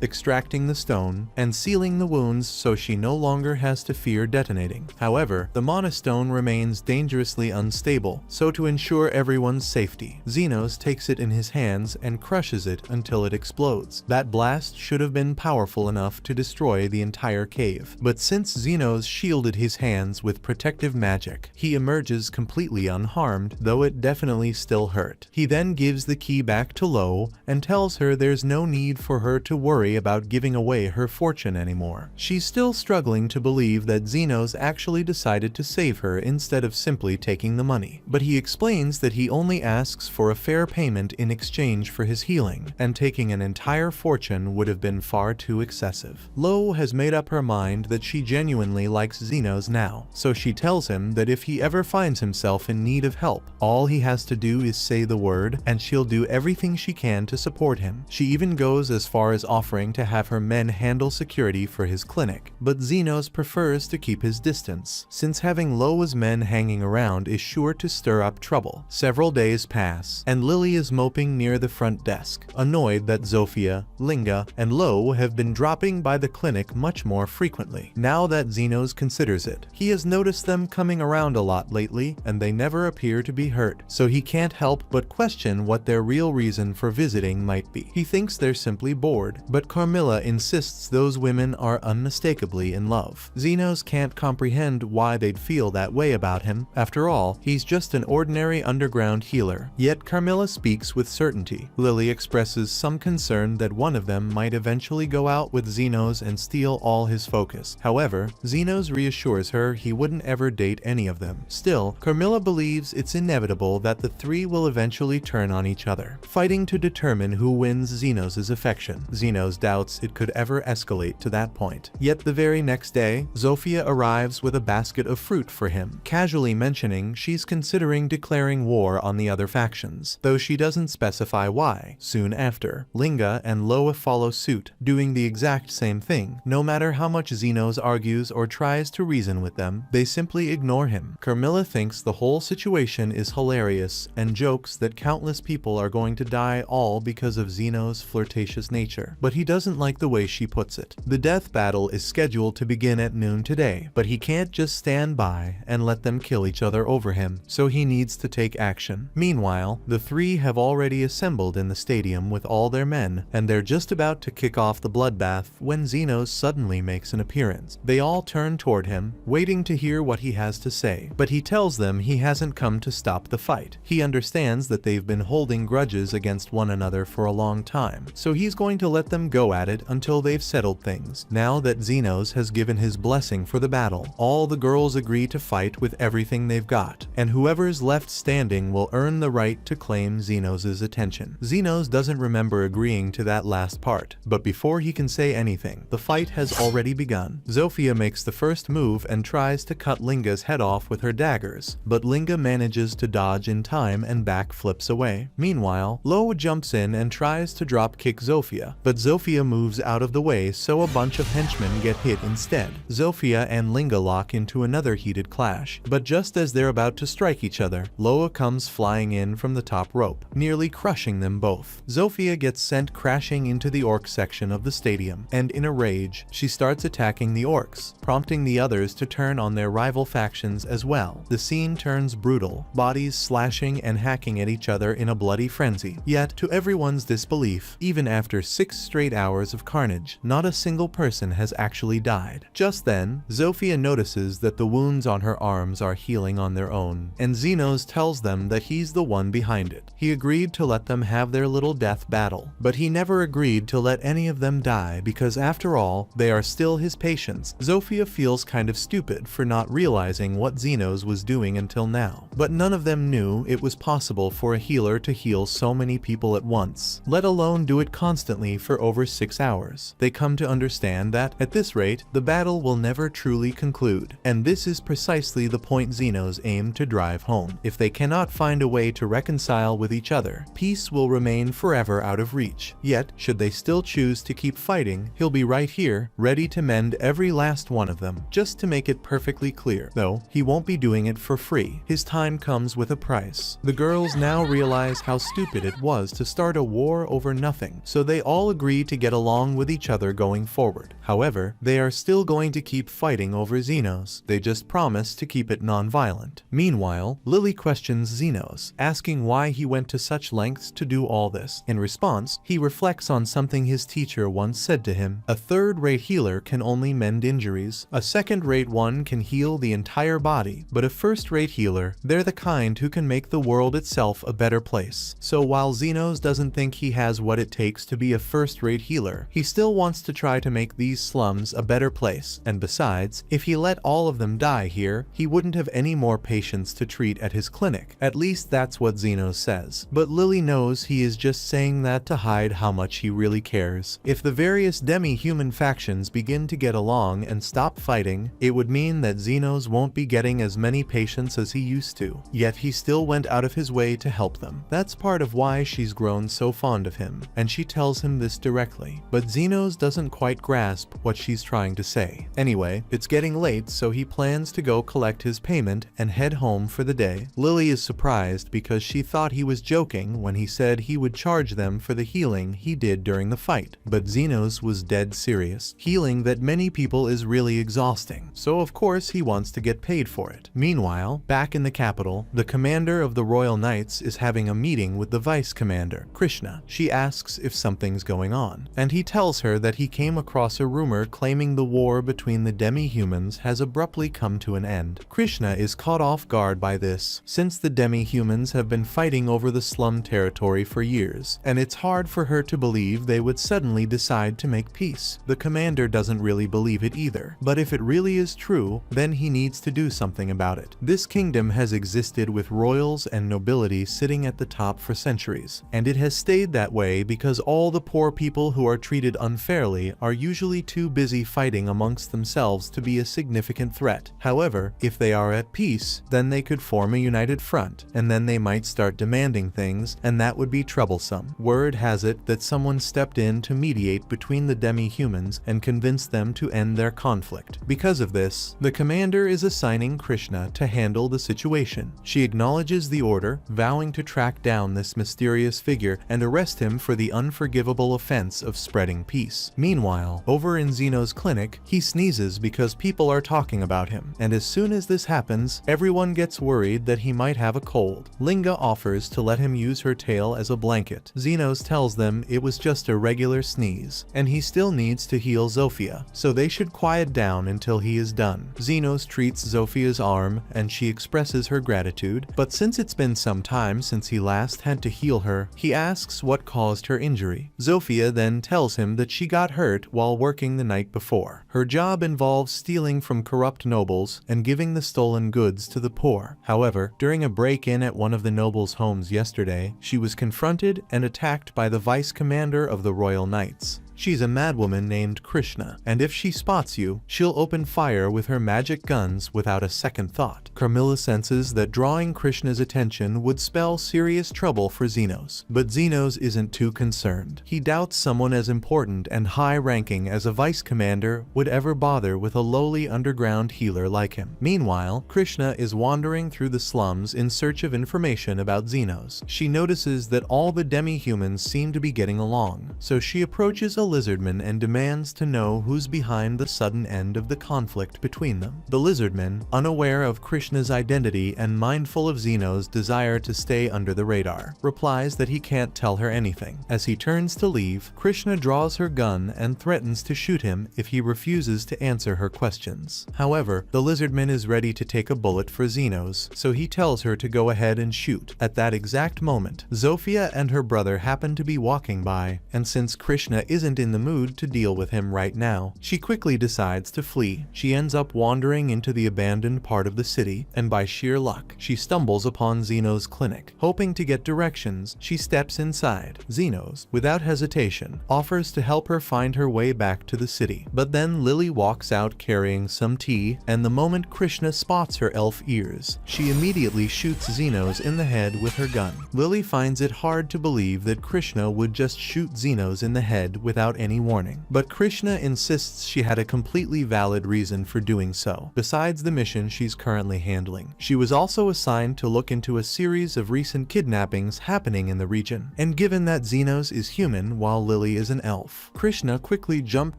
extracting the stone, and sealing the wounds so she no longer has to fear detonating. However, the mana stone remains dangerously unstable, so to ensure everyone's safety, Xenos takes it in his hands and crushes it until it explodes. That blast should have been powerful enough to destroy the entire cave, but since Xenos shielded his hands with protective magic, he emerges completely unharmed, though it definitely still hurt. He then gives the key back to Lo and tells her there's no need for her to worry about giving away her fortune anymore. She's still struggling to believe that Xenos actually decided to save her instead of simply taking the money, but he explains that he only asks for a fair payment in exchange for his healing, and taking an entire fortune would have been far too excessive. Lo has made up her mind that she genuinely likes Xenos now, so she tells him that if he ever finds himself in need of help, all he has to do is say the word and she'll do everything she can to support him. She even goes as far as offering to have her men handle security for his clinic, but Xenos prefers to keep his distance, since having Loa's men hanging around is sure to stir up trouble. Several days pass, and Lily is moping near the front desk, annoyed that Zofia, Linga, and Lo have been dropping by the clinic much more frequently, now that Xenos considers it. He has noticed them coming around a lot lately, and they never appear to be hurt, so he can't help but question what their real reason for visiting might be. He thinks they're simply bored, but Carmilla insists those women are unmistakably in love. Xenos can't comprehend why they'd feel that way about him. After all, he's just an ordinary underground healer. Yet Carmilla speaks with certainty. Lily expresses some concern that one of them might eventually go out with Xenos and steal all his focus. However, Xenos reassures her he wouldn't ever date any of them. Still, Carmilla believes it's inevitable that the three will eventually turn on each other, fighting to determine who wins Xenos' affection. Xenos doubts it could ever escalate to that point. Yet the very next day, Zofia arrives with a basket of fruit for him, casually mentioning she's considering declaring war on the other factions, though she doesn't specify why. Soon after, Linga and Loa follow suit, doing the exact same thing. No matter how much Xenos argues or tries to reason with them, they simply ignore him. Carmilla thinks the whole situation is hilarious and jokes that countless people are going to die all because of Xenos' flirtatious nature, but he doesn't like the way she puts it. The death battle is scheduled to begin at noon today, but he can't just stand by and let them kill each other over him, so he needs to take action. Meanwhile, the three have already assembled in the stadium with all their men, and they're just about to kick off the bloodbath when Xenos suddenly makes an appearance. They all turn toward him, waiting to hear what he has to say, but he tells them he hasn't come to stop the fight. He understands that they've been holding grudges against one another for a long time, so he's going to let them go at it until they've settled things. Now that Xenos has given his blessing for the battle, all the girls agree to fight with everything they've got, and whoever's left standing will earn the right to claim Xenos' attention. Xenos doesn't remember agreeing to that last part, but before he can say anything, the fight has already begun. Zofia makes the first move and tries to cut Linga's head off with her daggers, but Linga manages to dodge in time and back flips away. Meanwhile, Lo jumps in and tries to drop kick Zofia, but Zofia moves out of the way so a bunch of henchmen get hit instead. Zofia and Linga lock into another heated clash, but just as they're about to strike each other, Loa comes flying in from the top rope, nearly crushing them both. Zofia gets sent crashing into the orc section of the stadium, and in a rage, she starts attacking the orcs, prompting the others to turn on their rival factions as well. The scene turns brutal, bodies slashing and hacking at each other in a bloody frenzy. Yet, to everyone's disbelief, even after 6 straight hours of carnage, not a single person has actually died. Just then, Zofia notices that the wounds on her arms are healing on their own, and Xenos tells them that he's the one behind it. He agreed to let them have their little death battle, but he never agreed to let any of them die because after all, they are still his patients. Zofia feels kind of stupid for not realizing what Xenos was doing until now, but none of them knew it was possible for a healer to heal so many people at once. minutes, let alone do it constantly for over 6 hours. They come to understand that, at this rate, the battle will never truly conclude. And this is precisely the point Zenos aim to drive home. If they cannot find a way to reconcile with each other, peace will remain forever out of reach. Yet, should they still choose to keep fighting, he'll be right here, ready to mend every last one of them. Just to make it perfectly clear, though, he won't be doing it for free. His time comes with a price. The girls now realize how stupid it was to start a war over nothing, so they all agree to get along with each other going forward. However, they are still going to keep fighting over Zenos. They just promise to keep it non-violent. Meanwhile, Lily questions Zenos, asking why he went to such lengths to do all this. In response, he reflects on something his teacher once said to him: a third-rate healer can only mend injuries. A second-rate one can heal the entire body, but a first-rate healer, they're the kind who can make the world itself a better place. So while Zenos doesn't think he has what it takes to be a first-rate healer, he still wants to try to make these slums a better place. And besides, if he let all of them die here, he wouldn't have any more patients to treat at his clinic. At least that's what Zenos says. But Lily knows he is just saying that to hide how much he really cares. If the various demi-human factions begin to get along and stop fighting, it would mean that Zenos won't be getting as many patients as he used to. Yet he still went out of his way to help them. That's part of why she's grown so fond of him, and she tells him this directly. But Zenos doesn't quite grasp what she's trying to say. Anyway, it's getting late, so he plans to go collect his payment and head home for the day. Lily is surprised because she thought he was joking when he said he would charge them for the healing he did during the fight. But Zenos was dead serious. Healing that many people is really exhausting, so of course he wants to get paid for it. Meanwhile, back in the capital, the commander of the Royal Knights is having a meeting with the vice commander, Krishna. She asks if something's going on, and he tells her that he came across a rumor claiming the war between the demi-humans has abruptly come to an end. Krishna is caught off guard by this, since the demi-humans have been fighting over the slum territory for years, and it's hard for her to believe they would suddenly decide to make peace. The commander doesn't really believe it either, but if it really is true, then he needs to do something about it. This kingdom has existed with royals and nobility sitting at the top for centuries, and it has stayed that way because all the poor people who are treated unfairly are usually too busy fighting amongst themselves to be a significant threat. However, if they are at peace, then they could form a united front, and then they might start demanding things, and that would be troublesome. Word has it that someone stepped in to mediate between the demi-humans and convince them to end their conflict. Because of this, the commander is assigning Krishna to handle the situation. She acknowledges the order, vowing to track down this mysterious figure and arrest him for the unforgivable offense of spreading peace. Meanwhile, over in Zeno's clinic, he sneezes because people are talking about him, and as soon as this happens, everyone gets worried that he might have a cold. Linga offers to let him use her tail as a blanket. Zenos tells them it was just a regular sneeze, and he still needs to heal Zofia, so they should quiet down until he is done. Zenos treats Zofia's arm, and she expresses her gratitude, but since it's been some time since he last had to heal her, he asks what caused her injury. Zofia then tells him that she got hurt while working the night before. Her job involves stealing from corrupt nobles and giving the stolen goods to the poor. However, during a break-in at one of the nobles' homes yesterday, she was confronted and attacked by the vice commander of the Royal Knights. She's a madwoman named Krishna, and if she spots you, she'll open fire with her magic guns without a second thought. Carmilla senses that drawing Krishna's attention would spell serious trouble for Zenos, but Zenos isn't too concerned. He doubts someone as important and high-ranking as a vice commander would ever bother with a lowly underground healer like him. Meanwhile, Krishna is wandering through the slums in search of information about Zenos. She notices that all the demi-humans seem to be getting along, so she approaches a lizardman and demands to know who's behind the sudden end of the conflict between them. The lizardman, unaware of Krishna's identity and mindful of Zenos' desire to stay under the radar, replies that he can't tell her anything. As he turns to leave, Krishna draws her gun and threatens to shoot him if he refuses to answer her questions. However, the lizardman is ready to take a bullet for Zenos, so he tells her to go ahead and shoot. At that exact moment, Zofia and her brother happen to be walking by, and since Krishna isn't isn't in the mood to deal with him right now. She quickly decides to flee. She ends up wandering into the abandoned part of the city, and by sheer luck, she stumbles upon Zeno's clinic. Hoping to get directions, she steps inside. Zenos, without hesitation, offers to help her find her way back to the city. But then Lily walks out carrying some tea, and the moment Krishna spots her elf ears, she immediately shoots Zenos in the head with her gun. Lily finds it hard to believe that Krishna would just shoot Zenos in the head without any warning. But Krishna insists she had a completely valid reason for doing so, besides the mission she's currently handling. She was also assigned to look into a series of recent kidnappings happening in the region, and given that Zenos is human while Lily is an elf, Krishna quickly jumped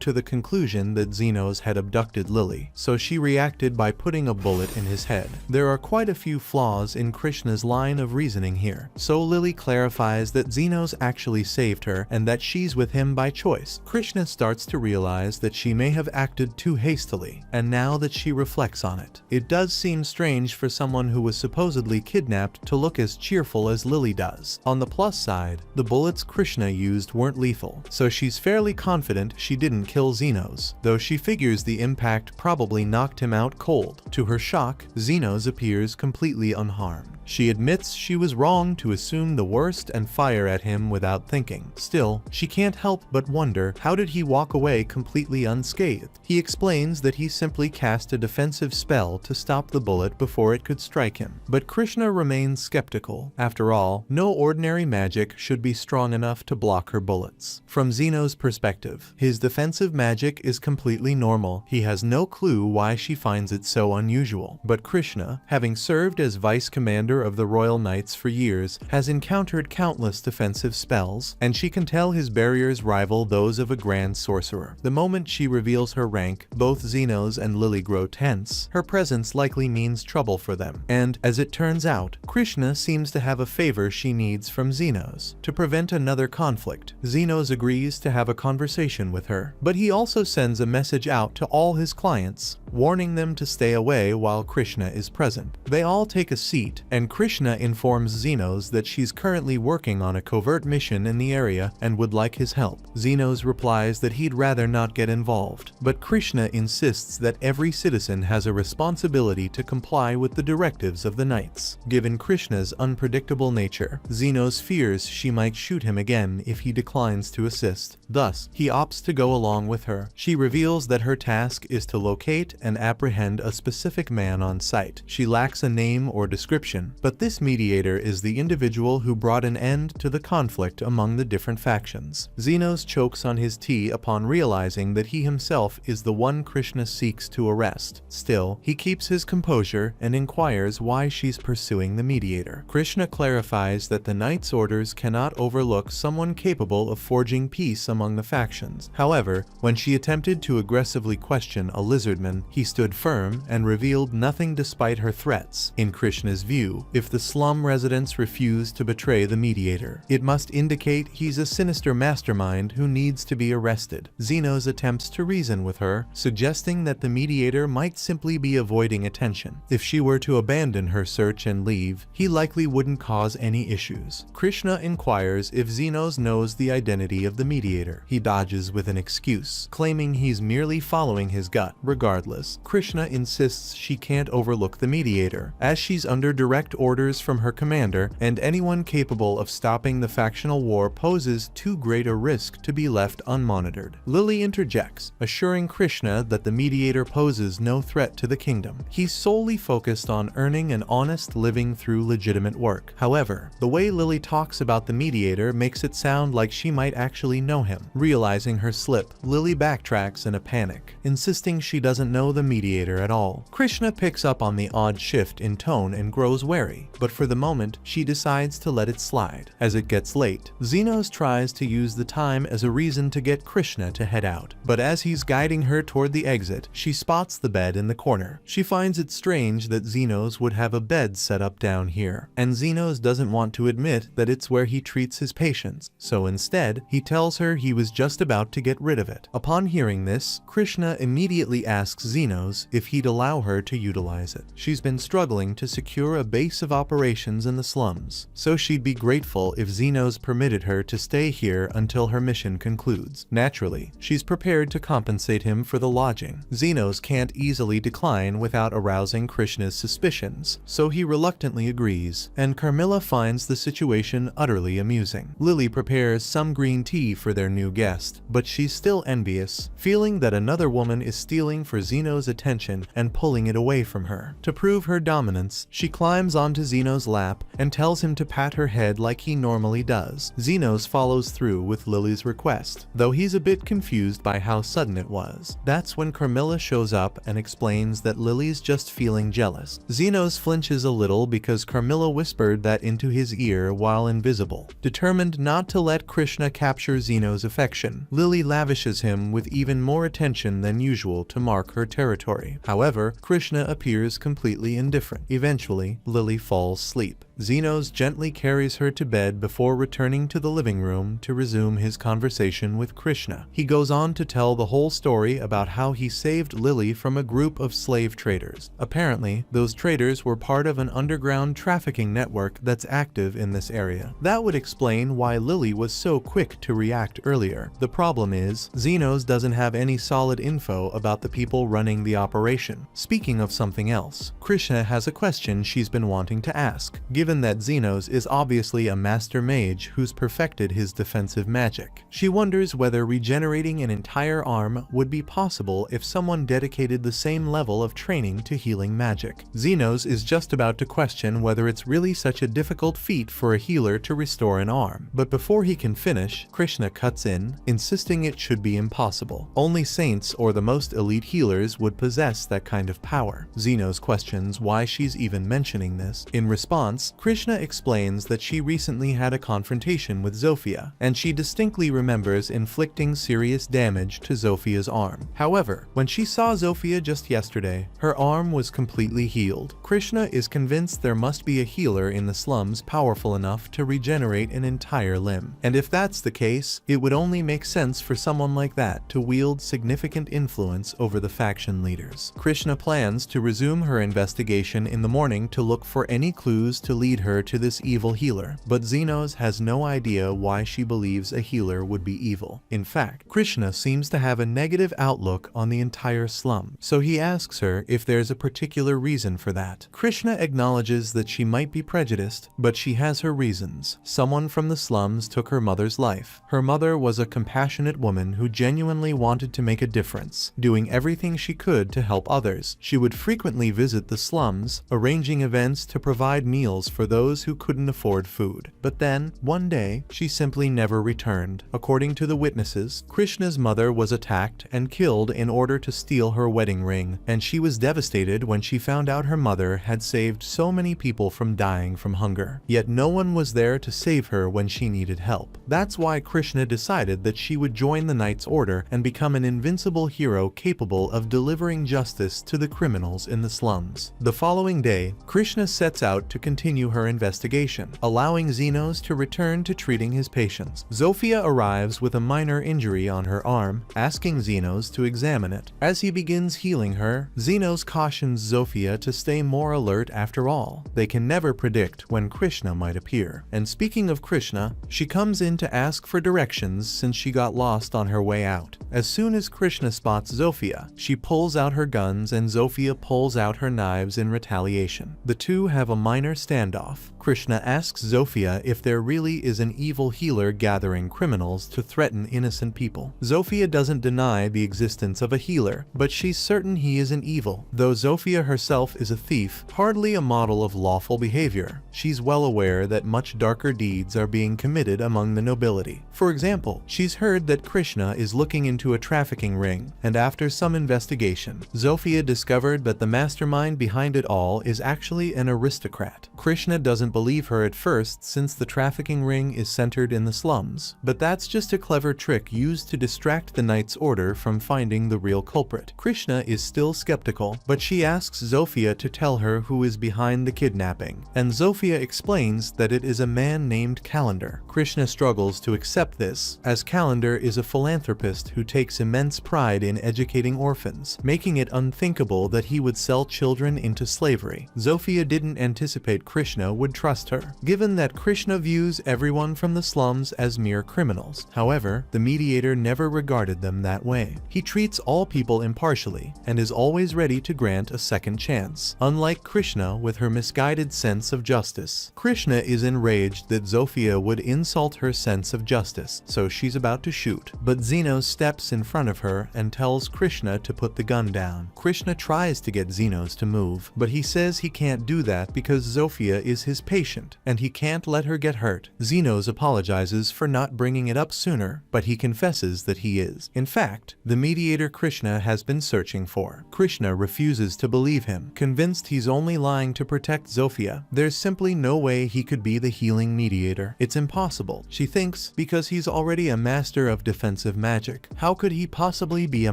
to the conclusion that Zenos had abducted Lily, so she reacted by putting a bullet in his head. There are quite a few flaws in Krishna's line of reasoning here, so Lily clarifies that Zenos actually saved her and that she's with him by choice. Krishna starts to realize that she may have acted too hastily, and now that she reflects on it, it does seem strange for someone who was supposedly kidnapped to look as cheerful as Lily does. On the plus side, the bullets Krishna used weren't lethal, so she's fairly confident she didn't kill Zenos, though she figures the impact probably knocked him out cold. To her shock, Zenos appears completely unharmed. She admits she was wrong to assume the worst and fire at him without thinking. Still, she can't help but wonder, how did he walk away completely unscathed? He explains that he simply cast a defensive spell to stop the bullet before it could strike him. But Krishna remains skeptical. After all, no ordinary magic should be strong enough to block her bullets. From Zeno's perspective, his defensive magic is completely normal. He has no clue why she finds it so unusual. But Krishna, having served as vice commander of the Royal Knights for years, has encountered countless defensive spells, and she can tell his barriers rival those of a grand sorcerer. The moment she reveals her rank, both Zenos and Lily grow tense. Her presence likely means trouble for them, and, as it turns out, Krishna seems to have a favor she needs from Zenos. To prevent another conflict, Zenos agrees to have a conversation with her, but he also sends a message out to all his clients, warning them to stay away while Krishna is present. They all take a seat, and Krishna informs Zenos that she's currently working on a covert mission in the area and would like his help. Zenos replies that he'd rather not get involved, but Krishna insists that every citizen has a responsibility to comply with the directives of the Knights. Given Krishna's unpredictable nature, Zenos fears she might shoot him again if he declines to assist. Thus, he opts to go along with her. She reveals that her task is to locate and apprehend a specific man on site. She lacks a name or description, but this mediator is the individual who brought an end to the conflict among the different factions. Zenos chokes on his tea upon realizing that he himself is the one Krishna seeks to arrest. Still, he keeps his composure and inquires why she's pursuing the mediator. Krishna clarifies that the Knight's orders cannot overlook someone capable of forging peace among the factions. However, when she attempted to aggressively question a lizardman, he stood firm and revealed nothing despite her threats. In Krishna's view, if the slum residents refuse to betray the mediator, it must indicate he's a sinister mastermind who needs to be arrested. Zenos attempts to reason with her, suggesting that the mediator might simply be avoiding attention. If she were to abandon her search and leave, he likely wouldn't cause any issues. Krishna inquires if Zenos knows the identity of the mediator. He dodges with an excuse, claiming he's merely following his gut. Regardless, Krishna insists she can't overlook the mediator, as she's under direct orders from her commander, and anyone capable of stopping the factional war poses too great a risk to be left unmonitored. Lily interjects, assuring Krishna that the mediator poses no threat to the kingdom. He's solely focused on earning an honest living through legitimate work. However, the way Lily talks about the mediator makes it sound like she might actually know him. Realizing her slip, Lily backtracks in a panic, insisting she doesn't know the mediator at all. Krishna picks up on the odd shift in tone and grows wary, but for the moment, she decides to let it slide. As it gets late, Zenos tries to use the time as a reason to get Krishna to head out, but as he's guiding her toward the exit, she spots the bed in the corner. She finds it strange that Zenos would have a bed set up down here, and Zenos doesn't want to admit that it's where he treats his patients, so instead, he tells her he was just about to get rid of it. Upon hearing this, Krishna immediately asks Xenos if he'd allow her to utilize it. She's been struggling to secure a base of operations in the slums, so she'd be grateful if Xenos permitted her to stay here until her mission concludes. Naturally, she's prepared to compensate him for the lodging. Xenos can't easily decline without arousing Krishna's suspicions, so he reluctantly agrees, and Carmilla finds the situation utterly amusing. Lily prepares some green tea for their new guest, but she's still envious, feeling that another woman is stealing for Xenos' attention and pulling it away from her. To prove her dominance, she climbs onto Xenos' lap and tells him to pat her head like he normally does. Xenos follows through with Lily's request, though he's a bit confused by how sudden it was. That's when Carmilla shows up and explains that Lily's just feeling jealous. Xenos flinches a little because Carmilla whispered that into his ear while invisible. Determined not to let Krishna capture Xenos' affection, Lily lavishes him with even more attention than usual to mark her territory. However, Krishna appears completely indifferent. Eventually, Lily falls asleep. Xenos gently carries her to bed before returning to the living room to resume his conversation with Krishna. He goes on to tell the whole story about how he saved Lily from a group of slave traders. Apparently, those traders were part of an underground trafficking network that's active in this area. That would explain why Lily was so quick to react earlier. The problem is, Xenos doesn't have any solid info about the people running the operation. Speaking of something else, Krishna has a question she's been wanting to ask, given that Xenos is obviously a master mage who's perfected his defensive magic. She wonders whether regenerating an entire arm would be possible if someone dedicated the same level of training to healing magic. Xenos is just about to question whether it's really such a difficult feat for a healer to restore an arm, but before he can finish, Krishna cuts in, insisting it should be impossible. Only saints or the most elite healers would possess that kind of power. Xenos questions why she's even mentioning this. In response, Krishna explains that she recently had a confrontation with Zofia, and she distinctly remembers inflicting serious damage to Zofia's arm. However, when she saw Zofia just yesterday, her arm was completely healed. Krishna is convinced there must be a healer in the slums powerful enough to regenerate an entire limb. And if that's the case, it would only make sense for someone like that to wield significant influence over the faction leaders. Krishna plans to resume her investigation in the morning to look for any clues to lead her to this evil healer, but Xenos has no idea why she believes a healer would be evil. In fact, Krishna seems to have a negative outlook on the entire slum, so he asks her if there's a particular reason for that. Krishna acknowledges that she might be prejudiced, but she has her reasons. Someone from the slums took her mother's life. Her mother was a compassionate woman who genuinely wanted to make a difference, doing everything she could to help others. She would frequently visit the slums, arranging events to provide meals for those who couldn't afford food. But then, one day, she simply never returned. According to the witnesses, Krishna's mother was attacked and killed in order to steal her wedding ring, and she was devastated when she found out her mother had saved so many people from dying from hunger. Yet no one was there to save her when she needed help. That's why Krishna decided that she would join the Knight's Order and become an invincible hero capable of delivering justice to the criminals in the slums. The following day, Krishna sets out to continue her investigation, allowing Xenos to return to treating his patients. Zofia arrives with a minor injury on her arm, asking Xenos to examine it. As he begins healing her, Xenos cautions Zofia to stay more alert after all. They can never predict when Krishna might appear. And speaking of Krishna, she comes in to ask for directions since she got lost on her way out. As soon as Krishna spots Zofia, she pulls out her guns and Zofia pulls out her knives in retaliation. The two have a minor standoff. Krishna asks Zofia if there really is an evil healer gathering criminals to threaten innocent people. Zofia doesn't deny the existence of a healer, but she's certain he isn't evil. Though Zofia herself is a thief, hardly a model of lawful behavior, she's well aware that much darker deeds are being committed among the nobility. For example, she's heard that Krishna is looking into a trafficking ring, and after some investigation, Zofia discovered that the mastermind behind it all is actually an aristocrat. Krishna doesn't believe her at first since the trafficking ring is centered in the slums, but that's just a clever trick used to distract the Knight's Order from finding the real culprit. Krishna is still skeptical, but she asks Zofia to tell her who is behind the kidnapping, and Zofia explains that it is a man named Calendar. Krishna struggles to accept this, as Calendar is a philanthropist who takes immense pride in educating orphans, making it unthinkable that he would sell children into slavery. Zofia didn't anticipate Krishna would trust her, given that Krishna views everyone from the slums as mere criminals. However, the mediator never regarded them that way. He treats all people impartially, and is always ready to grant a second chance, unlike Krishna with her misguided sense of justice. Krishna is enraged that Zofia would insult her sense of justice, so she's about to shoot, but Xenos steps in front of her and tells Krishna to put the gun down. Krishna tries to get Xenos to move, but he says he can't do that because Zofia is his patient, and he can't let her get hurt. Xenos apologizes for not bringing it up sooner, but he confesses that he is, in fact, the mediator Krishna has been searching for. Krishna refuses to believe him, convinced he's only lying to protect Zofia. There's simply no way he could be the healing mediator. It's impossible, she thinks, because he's already a master of defensive magic. How could he possibly be a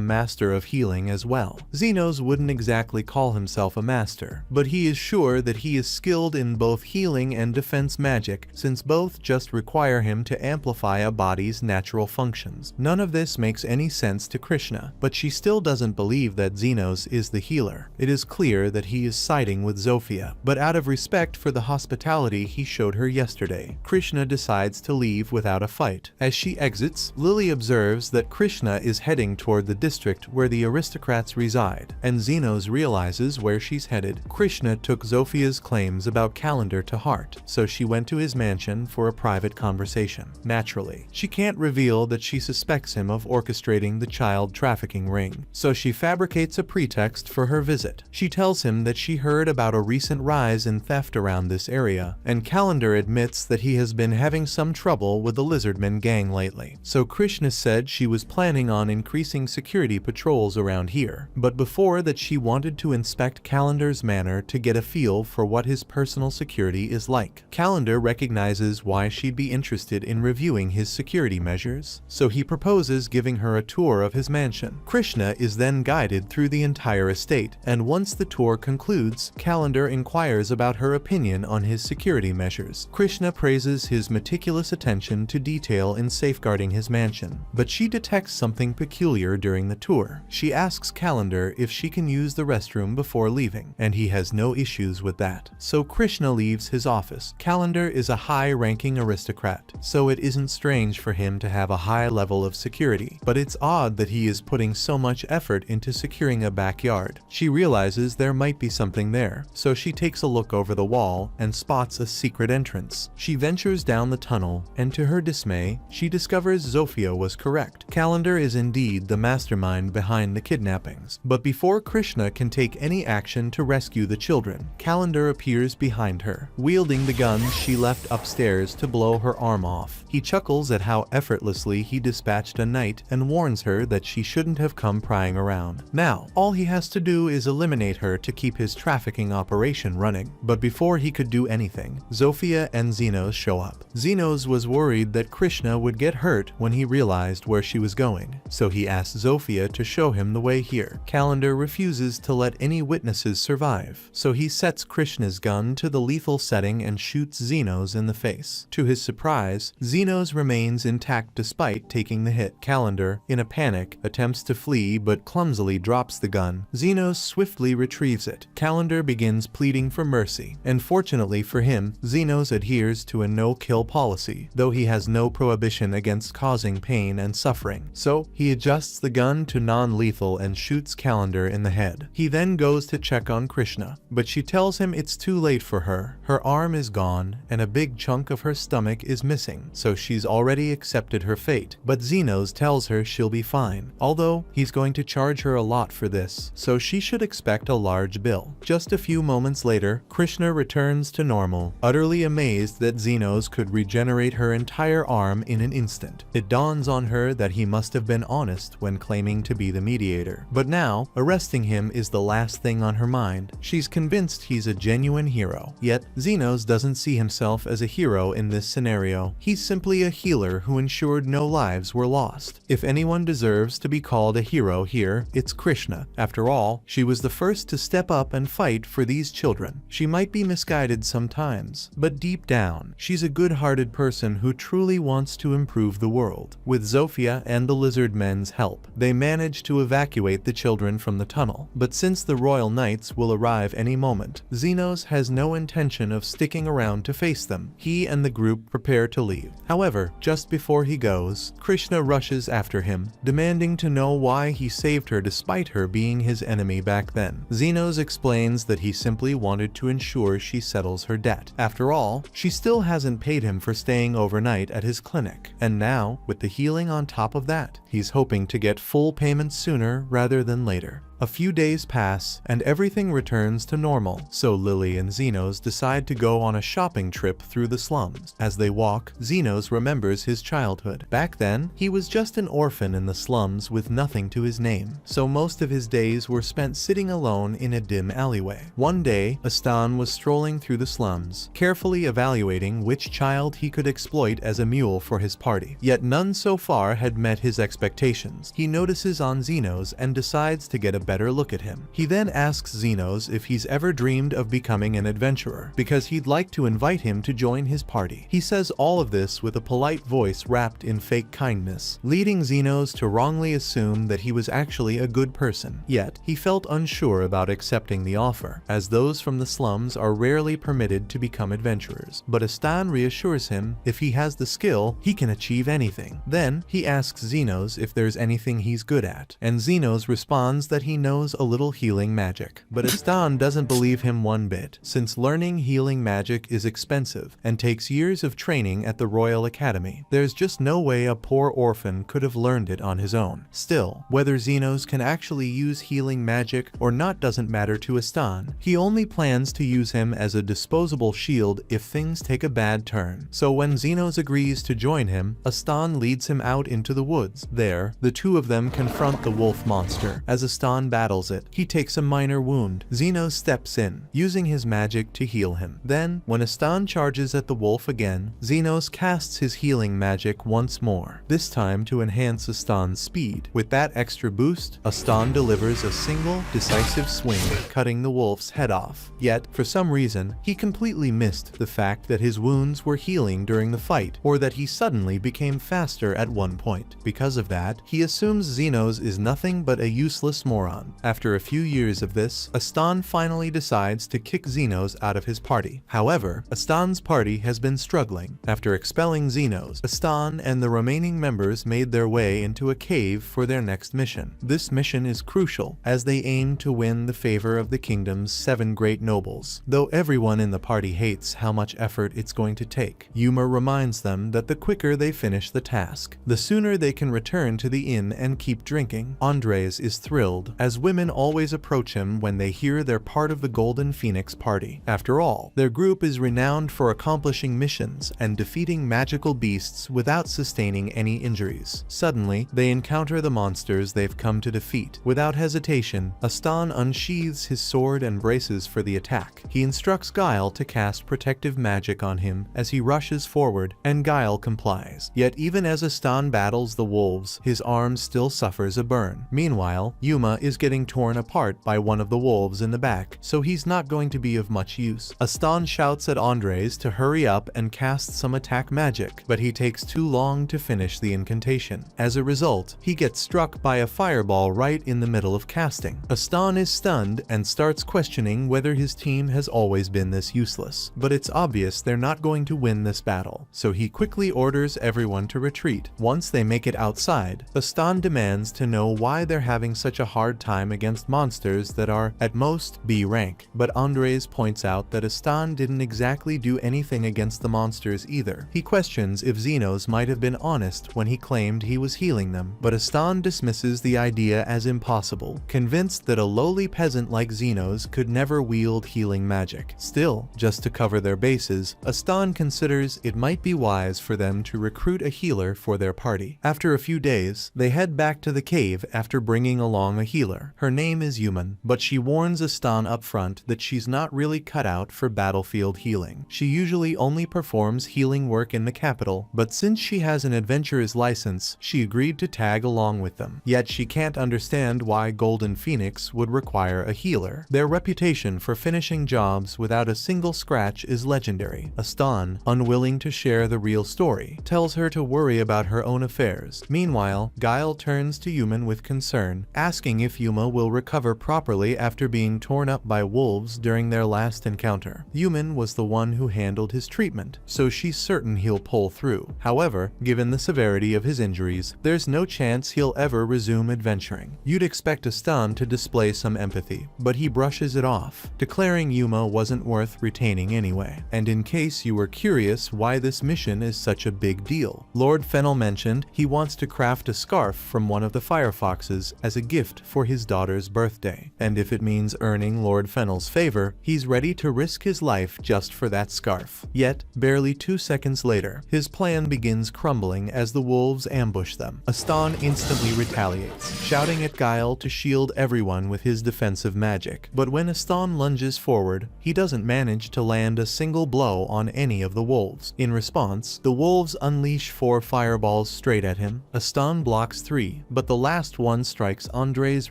master of healing as well? Xenos wouldn't exactly call himself a master, but he is sure that he is skilled in both healing and defense magic, since both just require him to amplify a body's natural functions. None of this makes any sense to Krishna, but she still doesn't believe that Xenos is the healer. It is clear that he is siding with Zofia, but out of respect for the hospitality he showed her yesterday, Krishna decides to leave without a fight. As she exits, Lily observes that Krishna is heading toward the district where the aristocrats reside, and Xenos realizes where she's headed. Krishna took Zofia's claims about Calendar to heart, so she went to his mansion for a private conversation. Naturally, she can't reveal that she suspects him of orchestrating the child trafficking ring, so she fabricates a pretext for her visit. She tells him that she heard about a recent rise in theft around this area, and Calendar admits that he has been having some trouble with the Lizardmen gang lately. So Krishna said she was planning on increasing security patrols around here, but before that she wanted to inspect Calendar's manor to get a feel for what his personal security is like. Calendar recognizes why she'd be interested in reviewing his security measures, so he proposes giving her a tour of his mansion. Krishna is then guided through the entire estate, and once the tour concludes, Calendar inquires about her opinion on his security measures. Krishna praises his meticulous attention to detail in safeguarding his mansion, but she detects something peculiar during the tour. She asks Calendar if she can use the restroom before leaving, and he has no issues with that. So Krishna leaves his office. Calendar is a high-ranking aristocrat, so it isn't strange for him to have a high level of security, but it's odd that he is putting so much effort into securing a backyard. She realizes there might be something there, so she takes a look over the wall and spots a secret entrance. She ventures down the tunnel, and to her dismay, she discovers Zofia was correct. Calendar is indeed the mastermind behind the kidnappings, but before Krishna can take any action to rescue the children, Calendar appears behind her, wielding the gun she left upstairs to blow her arm off. He chuckles at how effortlessly he dispatched a knight and warns her that she shouldn't have come prying around. Now, all he has to do is eliminate her to keep his trafficking operation running. But before he could do anything, Zofia and Xenos show up. Xenos was worried that Krishna would get hurt when he realized where she was going, so he asks Zofia to show him the way here. Calendar refuses to let any witnesses survive, so he sets Krishna's gun to the lethal setting and shoots Xenos in the face. To his surprise, Xenos remains intact despite taking the hit. Calendar, in a panic, attempts to flee but clumsily drops the gun. Xenos swiftly retrieves it. Calendar begins pleading for mercy, and fortunately for him, Xenos adheres to a no-kill policy, though he has no prohibition against causing pain and suffering. So, he adjusts the gun to non-lethal and shoots Calendar in the head. He then goes to check on Krishna, but she tells him it's too late for her. Her arm is gone, and a big chunk of her stomach is missing, so she's already accepted her fate. But Xenos tells her she'll be fine, although he's going to charge her a lot for this, so she should expect a large bill. Just a few moments later, Krishna returns to normal, utterly amazed that Xenos could regenerate her entire arm in an instant. It dawns on her that he must have been honest when claiming to be the mediator. But now, arresting him is the last thing on her mind. She's convinced he's a genuine hero. Yet, Xenos doesn't see himself as a hero in this scenario. He's simply a healer who ensured no lives were lost. If anyone deserves to be called a hero here, it's Krishna. After all, she was the first to step up and fight for these children. She might be misguided sometimes, but deep down, she's a good-hearted person who truly wants to improve the world. With Zofia and the lizard men's help, they manage to evacuate the children from the tunnel. But since the Royal Knights will arrive any moment, Xenos has no intention of sticking around to face them. He and the group prepare to leave. However, just before he goes, Krishna rushes after him, demanding to know why he saved her despite her being his enemy back then. Xenos explains that he simply wanted to ensure she settles her debt. After all, she still hasn't paid him for staying overnight at his clinic. And now, with the healing on top of that, he's hoping to get full payment sooner rather than later. A few days pass, and everything returns to normal, so Lily and Xenos decide to go on a shopping trip through the slums. As they walk, Xenos remembers his childhood. Back then, he was just an orphan in the slums with nothing to his name, so most of his days were spent sitting alone in a dim alleyway. One day, Astan was strolling through the slums, carefully evaluating which child he could exploit as a mule for his party. Yet none so far had met his expectations. He notices on Xenos and decides to get a better look at him. He then asks Xenos if he's ever dreamed of becoming an adventurer, because he'd like to invite him to join his party. He says all of this with a polite voice wrapped in fake kindness, leading Xenos to wrongly assume that he was actually a good person. Yet, he felt unsure about accepting the offer, as those from the slums are rarely permitted to become adventurers. But Astan reassures him if he has the skill, he can achieve anything. Then, he asks Xenos if there's anything he's good at, and Xenos responds that he knows a little healing magic. But Astan doesn't believe him one bit, since learning healing magic is expensive and takes years of training at the Royal Academy. There's just no way a poor orphan could have learned it on his own. Still, whether Xenos can actually use healing magic or not doesn't matter to Astan. He only plans to use him as a disposable shield if things take a bad turn. So when Xenos agrees to join him, Astan leads him out into the woods. There, the two of them confront the wolf monster. As Astan battles it, he takes a minor wound. Xenos steps in, using his magic to heal him. Then, when Astan charges at the wolf again, Xenos casts his healing magic once more, this time to enhance Astan's speed. With that extra boost, Astan delivers a single, decisive swing, cutting the wolf's head off. Yet, for some reason, he completely missed the fact that his wounds were healing during the fight, or that he suddenly became faster at one point. Because of that, he assumes Xenos is nothing but a useless moron. After a few years of this, Astan finally decides to kick Xenos out of his party. However, Astan's party has been struggling. After expelling Xenos, Astan and the remaining members made their way into a cave for their next mission. This mission is crucial, as they aim to win the favor of the kingdom's 7 great nobles. Though everyone in the party hates how much effort it's going to take, Yuma reminds them that the quicker they finish the task, the sooner they can return to the inn and keep drinking. Andres is thrilled, as women always approach him when they hear they're part of the Golden Phoenix party. After all, their group is renowned for accomplishing missions and defeating magical beasts without sustaining any injuries. Suddenly, they encounter the monsters they've come to defeat. Without hesitation, Astan unsheathes his sword and braces for the attack. He instructs Guile to cast protective magic on him as he rushes forward, and Guile complies. Yet even as Astan battles the wolves, his arm still suffers a burn. Meanwhile, Yuma is getting torn apart by one of the wolves in the back, so he's not going to be of much use. Astan shouts at Andres to hurry up and cast some attack magic, but he takes too long to finish the incantation. As a result, he gets struck by a fireball right in the middle of casting. Astan is stunned and starts questioning whether his team has always been this useless. But it's obvious they're not going to win this battle, so he quickly orders everyone to retreat. Once they make it outside, Astan demands to know why they're having such a hard time against monsters that are, at most, B rank. But Andres points out that Astan didn't exactly do anything against the monsters either. He questions if Xenos might have been honest when he claimed he was healing them, but Astan dismisses the idea as impossible, convinced that a lowly peasant like Xenos could never wield healing magic. Still, just to cover their bases, Astan considers it might be wise for them to recruit a healer for their party. After a few days, they head back to the cave after bringing along a healer. healer. Her name is Yuman, but she warns Astan up front that she's not really cut out for battlefield healing. She usually only performs healing work in the capital, but since she has an adventurer's license, she agreed to tag along with them. Yet she can't understand why Golden Phoenix would require a healer. Their reputation for finishing jobs without a single scratch is legendary. Astan, unwilling to share the real story, tells her to worry about her own affairs. Meanwhile, Guile turns to Yuman with concern, asking if Yuma will recover properly after being torn up by wolves during their last encounter. Yuman was the one who handled his treatment, so she's certain he'll pull through. However, given the severity of his injuries, there's no chance he'll ever resume adventuring. You'd expect Astan to display some empathy, but he brushes it off, declaring Yuma wasn't worth retaining anyway. And in case you were curious why this mission is such a big deal, Lord Fennel mentioned he wants to craft a scarf from one of the firefoxes as a gift for his daughter's birthday. And if it means earning Lord Fennel's favor, he's ready to risk his life just for that scarf. Yet, barely 2 seconds later, his plan begins crumbling as the wolves ambush them. Astan instantly retaliates, shouting at Guile to shield everyone with his defensive magic. But when Astan lunges forward, he doesn't manage to land a single blow on any of the wolves. In response, the wolves unleash 4 fireballs straight at him. Astan blocks 3, but the last one strikes Andres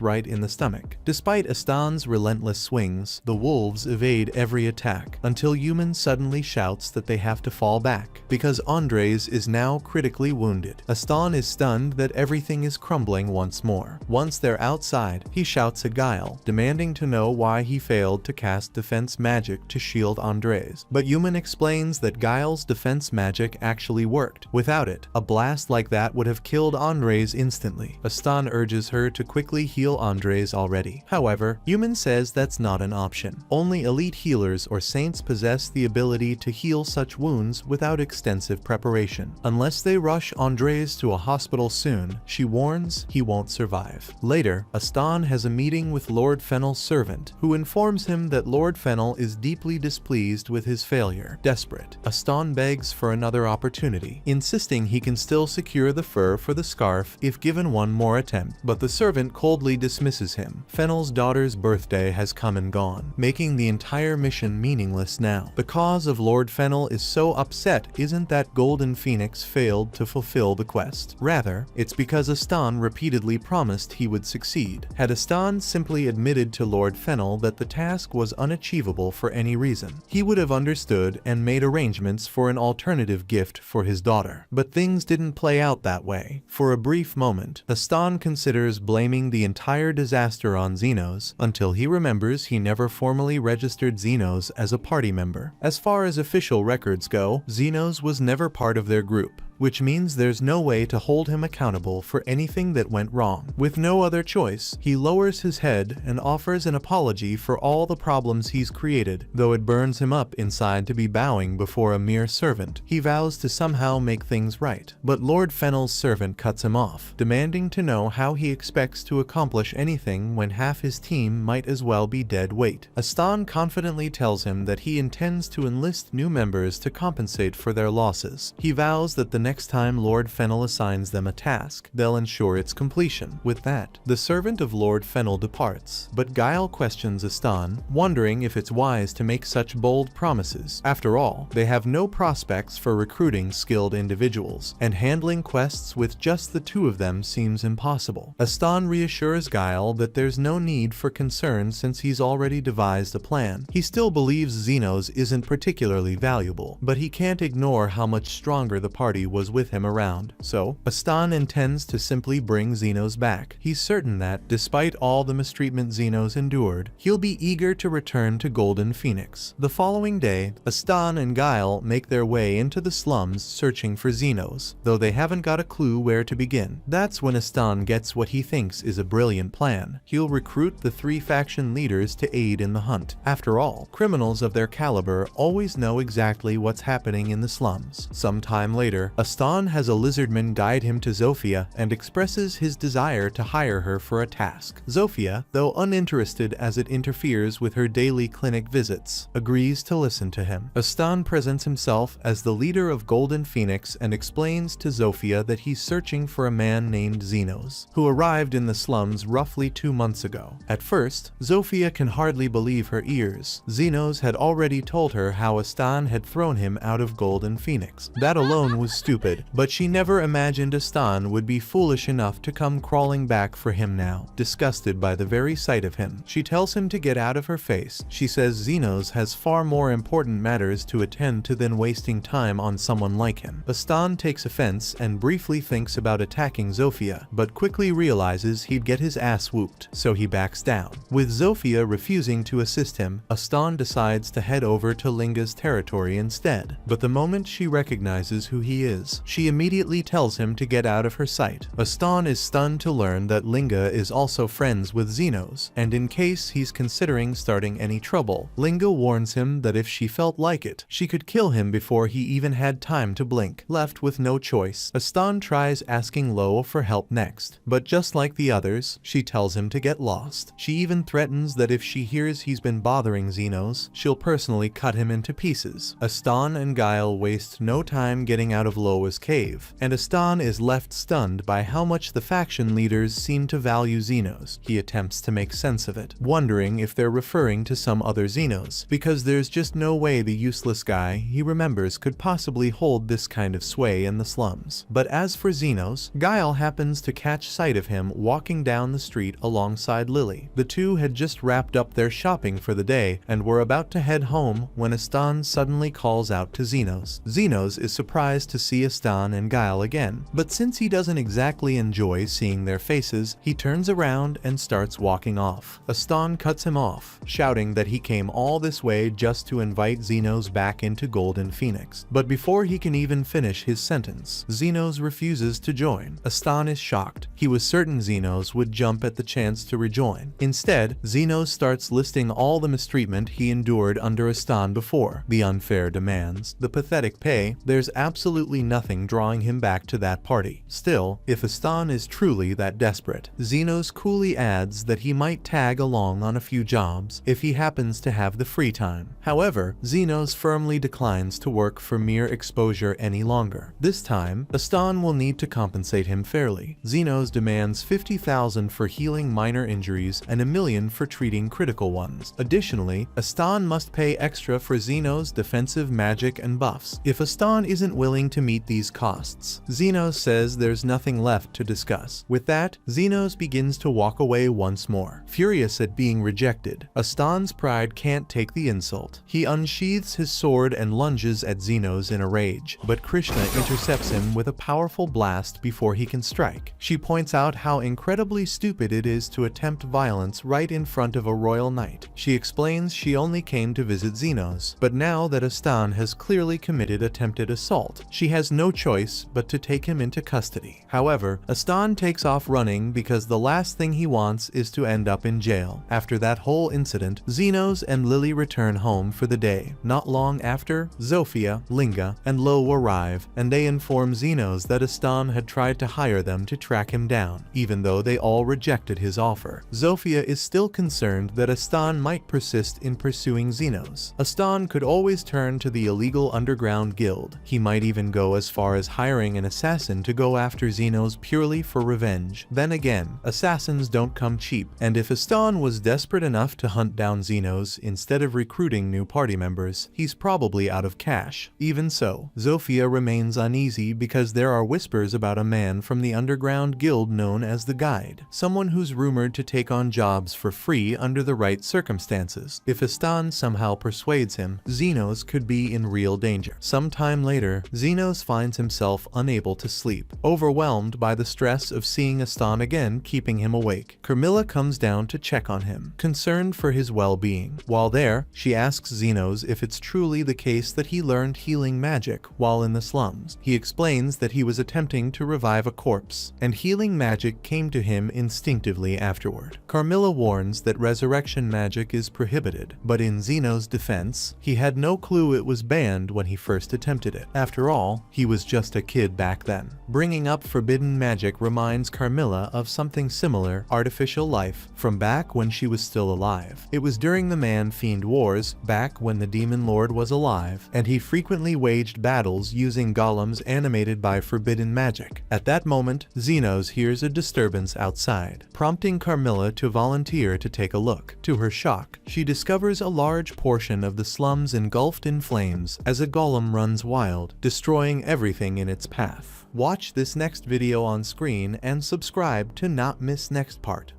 right in the stomach. Despite Astan's relentless swings, the wolves evade every attack, until Yuman suddenly shouts that they have to fall back, because Andres is now critically wounded. Astan is stunned that everything is crumbling once more. Once they're outside, he shouts at Guile, demanding to know why he failed to cast defense magic to shield Andres. But Yuman explains that Guile's defense magic actually worked. Without it, a blast like that would have killed Andres instantly. Astan urges her to quickly heal Andres already. However, Yuman says that's not an option. Only elite healers or saints possess the ability to heal such wounds without extensive preparation. Unless they rush Andres to a hospital soon, she warns he won't survive. Later, Astan has a meeting with Lord Fennel's servant, who informs him that Lord Fennel is deeply displeased with his failure. Desperate, Astan begs for another opportunity, insisting he can still secure the fur for the scarf if given one more attempt, but the servant coldly dismisses him. Fennel's daughter's birthday has come and gone, making the entire mission meaningless now. The cause of Lord Fennel is so upset isn't that Golden Phoenix failed to fulfill the quest. Rather, it's because Astan repeatedly promised he would succeed. Had Astan simply admitted to Lord Fennel that the task was unachievable for any reason, he would have understood and made arrangements for an alternative gift for his daughter. But things didn't play out that way. For a brief moment, Astan considers blaming the entire disaster on Xenos, until he remembers he never formally registered Xenos as a party member. As far as official records go, Xenos was never part of their group, which means there's no way to hold him accountable for anything that went wrong. With no other choice, he lowers his head and offers an apology for all the problems he's created. Though it burns him up inside to be bowing before a mere servant, he vows to somehow make things right. But Lord Fennel's servant cuts him off, demanding to know how he expects to accomplish anything when half his team might as well be dead weight. Astan confidently tells him that he intends to enlist new members to compensate for their losses. He vows that the next time Lord Fennel assigns them a task, they'll ensure its completion. With that, the servant of Lord Fennel departs, but Guile questions Astan, wondering if it's wise to make such bold promises. After all, they have no prospects for recruiting skilled individuals, and handling quests with just the 2 of them seems impossible. Astan reassures Guile that there's no need for concern since he's already devised a plan. He still believes Xenos isn't particularly valuable, but he can't ignore how much stronger the party was with him around. So, Astan intends to simply bring Xenos back. He's certain that, despite all the mistreatment Xenos endured, he'll be eager to return to Golden Phoenix. The following day, Astan and Guile make their way into the slums searching for Xenos, though they haven't got a clue where to begin. That's when Astan gets what he thinks is a brilliant plan. He'll recruit the 3 faction leaders to aid in the hunt. After all, criminals of their caliber always know exactly what's happening in the slums. Sometime later, Astan has a lizardman guide him to Zofia and expresses his desire to hire her for a task. Zofia, though uninterested as it interferes with her daily clinic visits, agrees to listen to him. Astan presents himself as the leader of Golden Phoenix and explains to Zofia that he's searching for a man named Xenos, who arrived in the slums roughly 2 months ago. At first, Zofia can hardly believe her ears. Xenos had already told her how Astan had thrown him out of Golden Phoenix. That alone was stupid, but she never imagined Astan would be foolish enough to come crawling back for him now. Disgusted by the very sight of him, she tells him to get out of her face. She says Xenos has far more important matters to attend to than wasting time on someone like him. Astan takes offense and briefly thinks about attacking Zofia, but quickly realizes he'd get his ass whooped, so he backs down. With Zofia refusing to assist him, Astan decides to head over to Linga's territory instead. But the moment she recognizes who he is, she immediately tells him to get out of her sight. Astan is stunned to learn that Linga is also friends with Xenos, and in case he's considering starting any trouble, Linga warns him that if she felt like it, she could kill him before he even had time to blink. Left with no choice, Astan tries asking Lo for help next, but just like the others, she tells him to get lost. She even threatens that if she hears he's been bothering Xenos, she'll personally cut him into pieces. Astan and Guile waste no time getting out of Loa's cave, and Astan is left stunned by how much the faction leaders seem to value Xenos. He attempts to make sense of it, wondering if they're referring to some other Xenos, because there's just no way the useless guy he remembers could possibly hold this kind of sway in the slums. But as for Xenos, Guile happens to catch sight of him walking down the street alongside Lily. The two had just wrapped up their shopping for the day and were about to head home when Astan suddenly calls out to Xenos. Xenos is surprised to see Astan and Guile again, but since he doesn't exactly enjoy seeing their faces, he turns around and starts walking off. Astan cuts him off, shouting that he came all this way just to invite Xenos back into Golden Phoenix. But before he can even finish his sentence, Xenos refuses to join. Astan is shocked. He was certain Xenos would jump at the chance to rejoin. Instead, Xenos starts listing all the mistreatment he endured under Astan before: the unfair demands, the pathetic pay. There's absolutely nothing drawing him back to that party. Still, if Astan is truly that desperate, Xenos coolly adds that he might tag along on a few jobs if he happens to have the free time. However, Xenos firmly declines to work for mere exposure any longer. This time, Astan will need to compensate him fairly. Xenos demands 50,000 for healing minor injuries and 1 million for treating critical ones. Additionally, Astan must pay extra for Xenos' defensive magic and buffs. If Astan isn't willing to meet these costs, Xenos says there's nothing left to discuss. With that, Xenos begins to walk away once more. Furious at being rejected, Astan's pride can't take the insult. He unsheathes his sword and lunges at Xenos in a rage, but Krishna intercepts him with a powerful blast before he can strike. She points out how incredibly stupid it is to attempt violence right in front of a royal knight. She explains she only came to visit Xenos, but now that Astan has clearly committed attempted assault, she has no choice but to take him into custody. However, Astan takes off running because the last thing he wants is to end up in jail. After that whole incident, Xenos and Lily return home for the day. Not long after, Zofia, Linga, and Lo arrive, and they inform Xenos that Astan had tried to hire them to track him down, even though they all rejected his offer. Zofia is still concerned that Astan might persist in pursuing Xenos. Astan could always turn to the illegal underground guild. He might even go as far as hiring an assassin to go after Xenos purely for revenge. Then again, assassins don't come cheap, and if Astan was desperate enough to hunt down Xenos instead of recruiting new party members, he's probably out of cash. Even so, Zofia remains uneasy because there are whispers about a man from the underground guild known as the Guide, someone who's rumored to take on jobs for free under the right circumstances. If Astan somehow persuades him, Xenos could be in real danger. Sometime later, Xenos finds himself unable to sleep, overwhelmed by the stress of seeing Astan again keeping him awake. Carmilla comes down to check on him, concerned for his well-being. While there, she asks Xenos if it's truly the case that he learned healing magic while in the slums. He explains that he was attempting to revive a corpse, and healing magic came to him instinctively afterward. Carmilla warns that resurrection magic is prohibited, but in Xenos' defense, he had no clue it was banned when he first attempted it. After all, He was just a kid back then. Bringing up forbidden magic reminds Carmilla of something similar, artificial life, from back when she was still alive. It was during the Man-Fiend Wars, back when the Demon Lord was alive, and he frequently waged battles using golems animated by forbidden magic. At that moment, Xenos hears a disturbance outside, prompting Carmilla to volunteer to take a look. To her shock, she discovers a large portion of the slums engulfed in flames as a golem runs wild, destroying everything in its path. Watch this next video on screen and subscribe to not miss next part.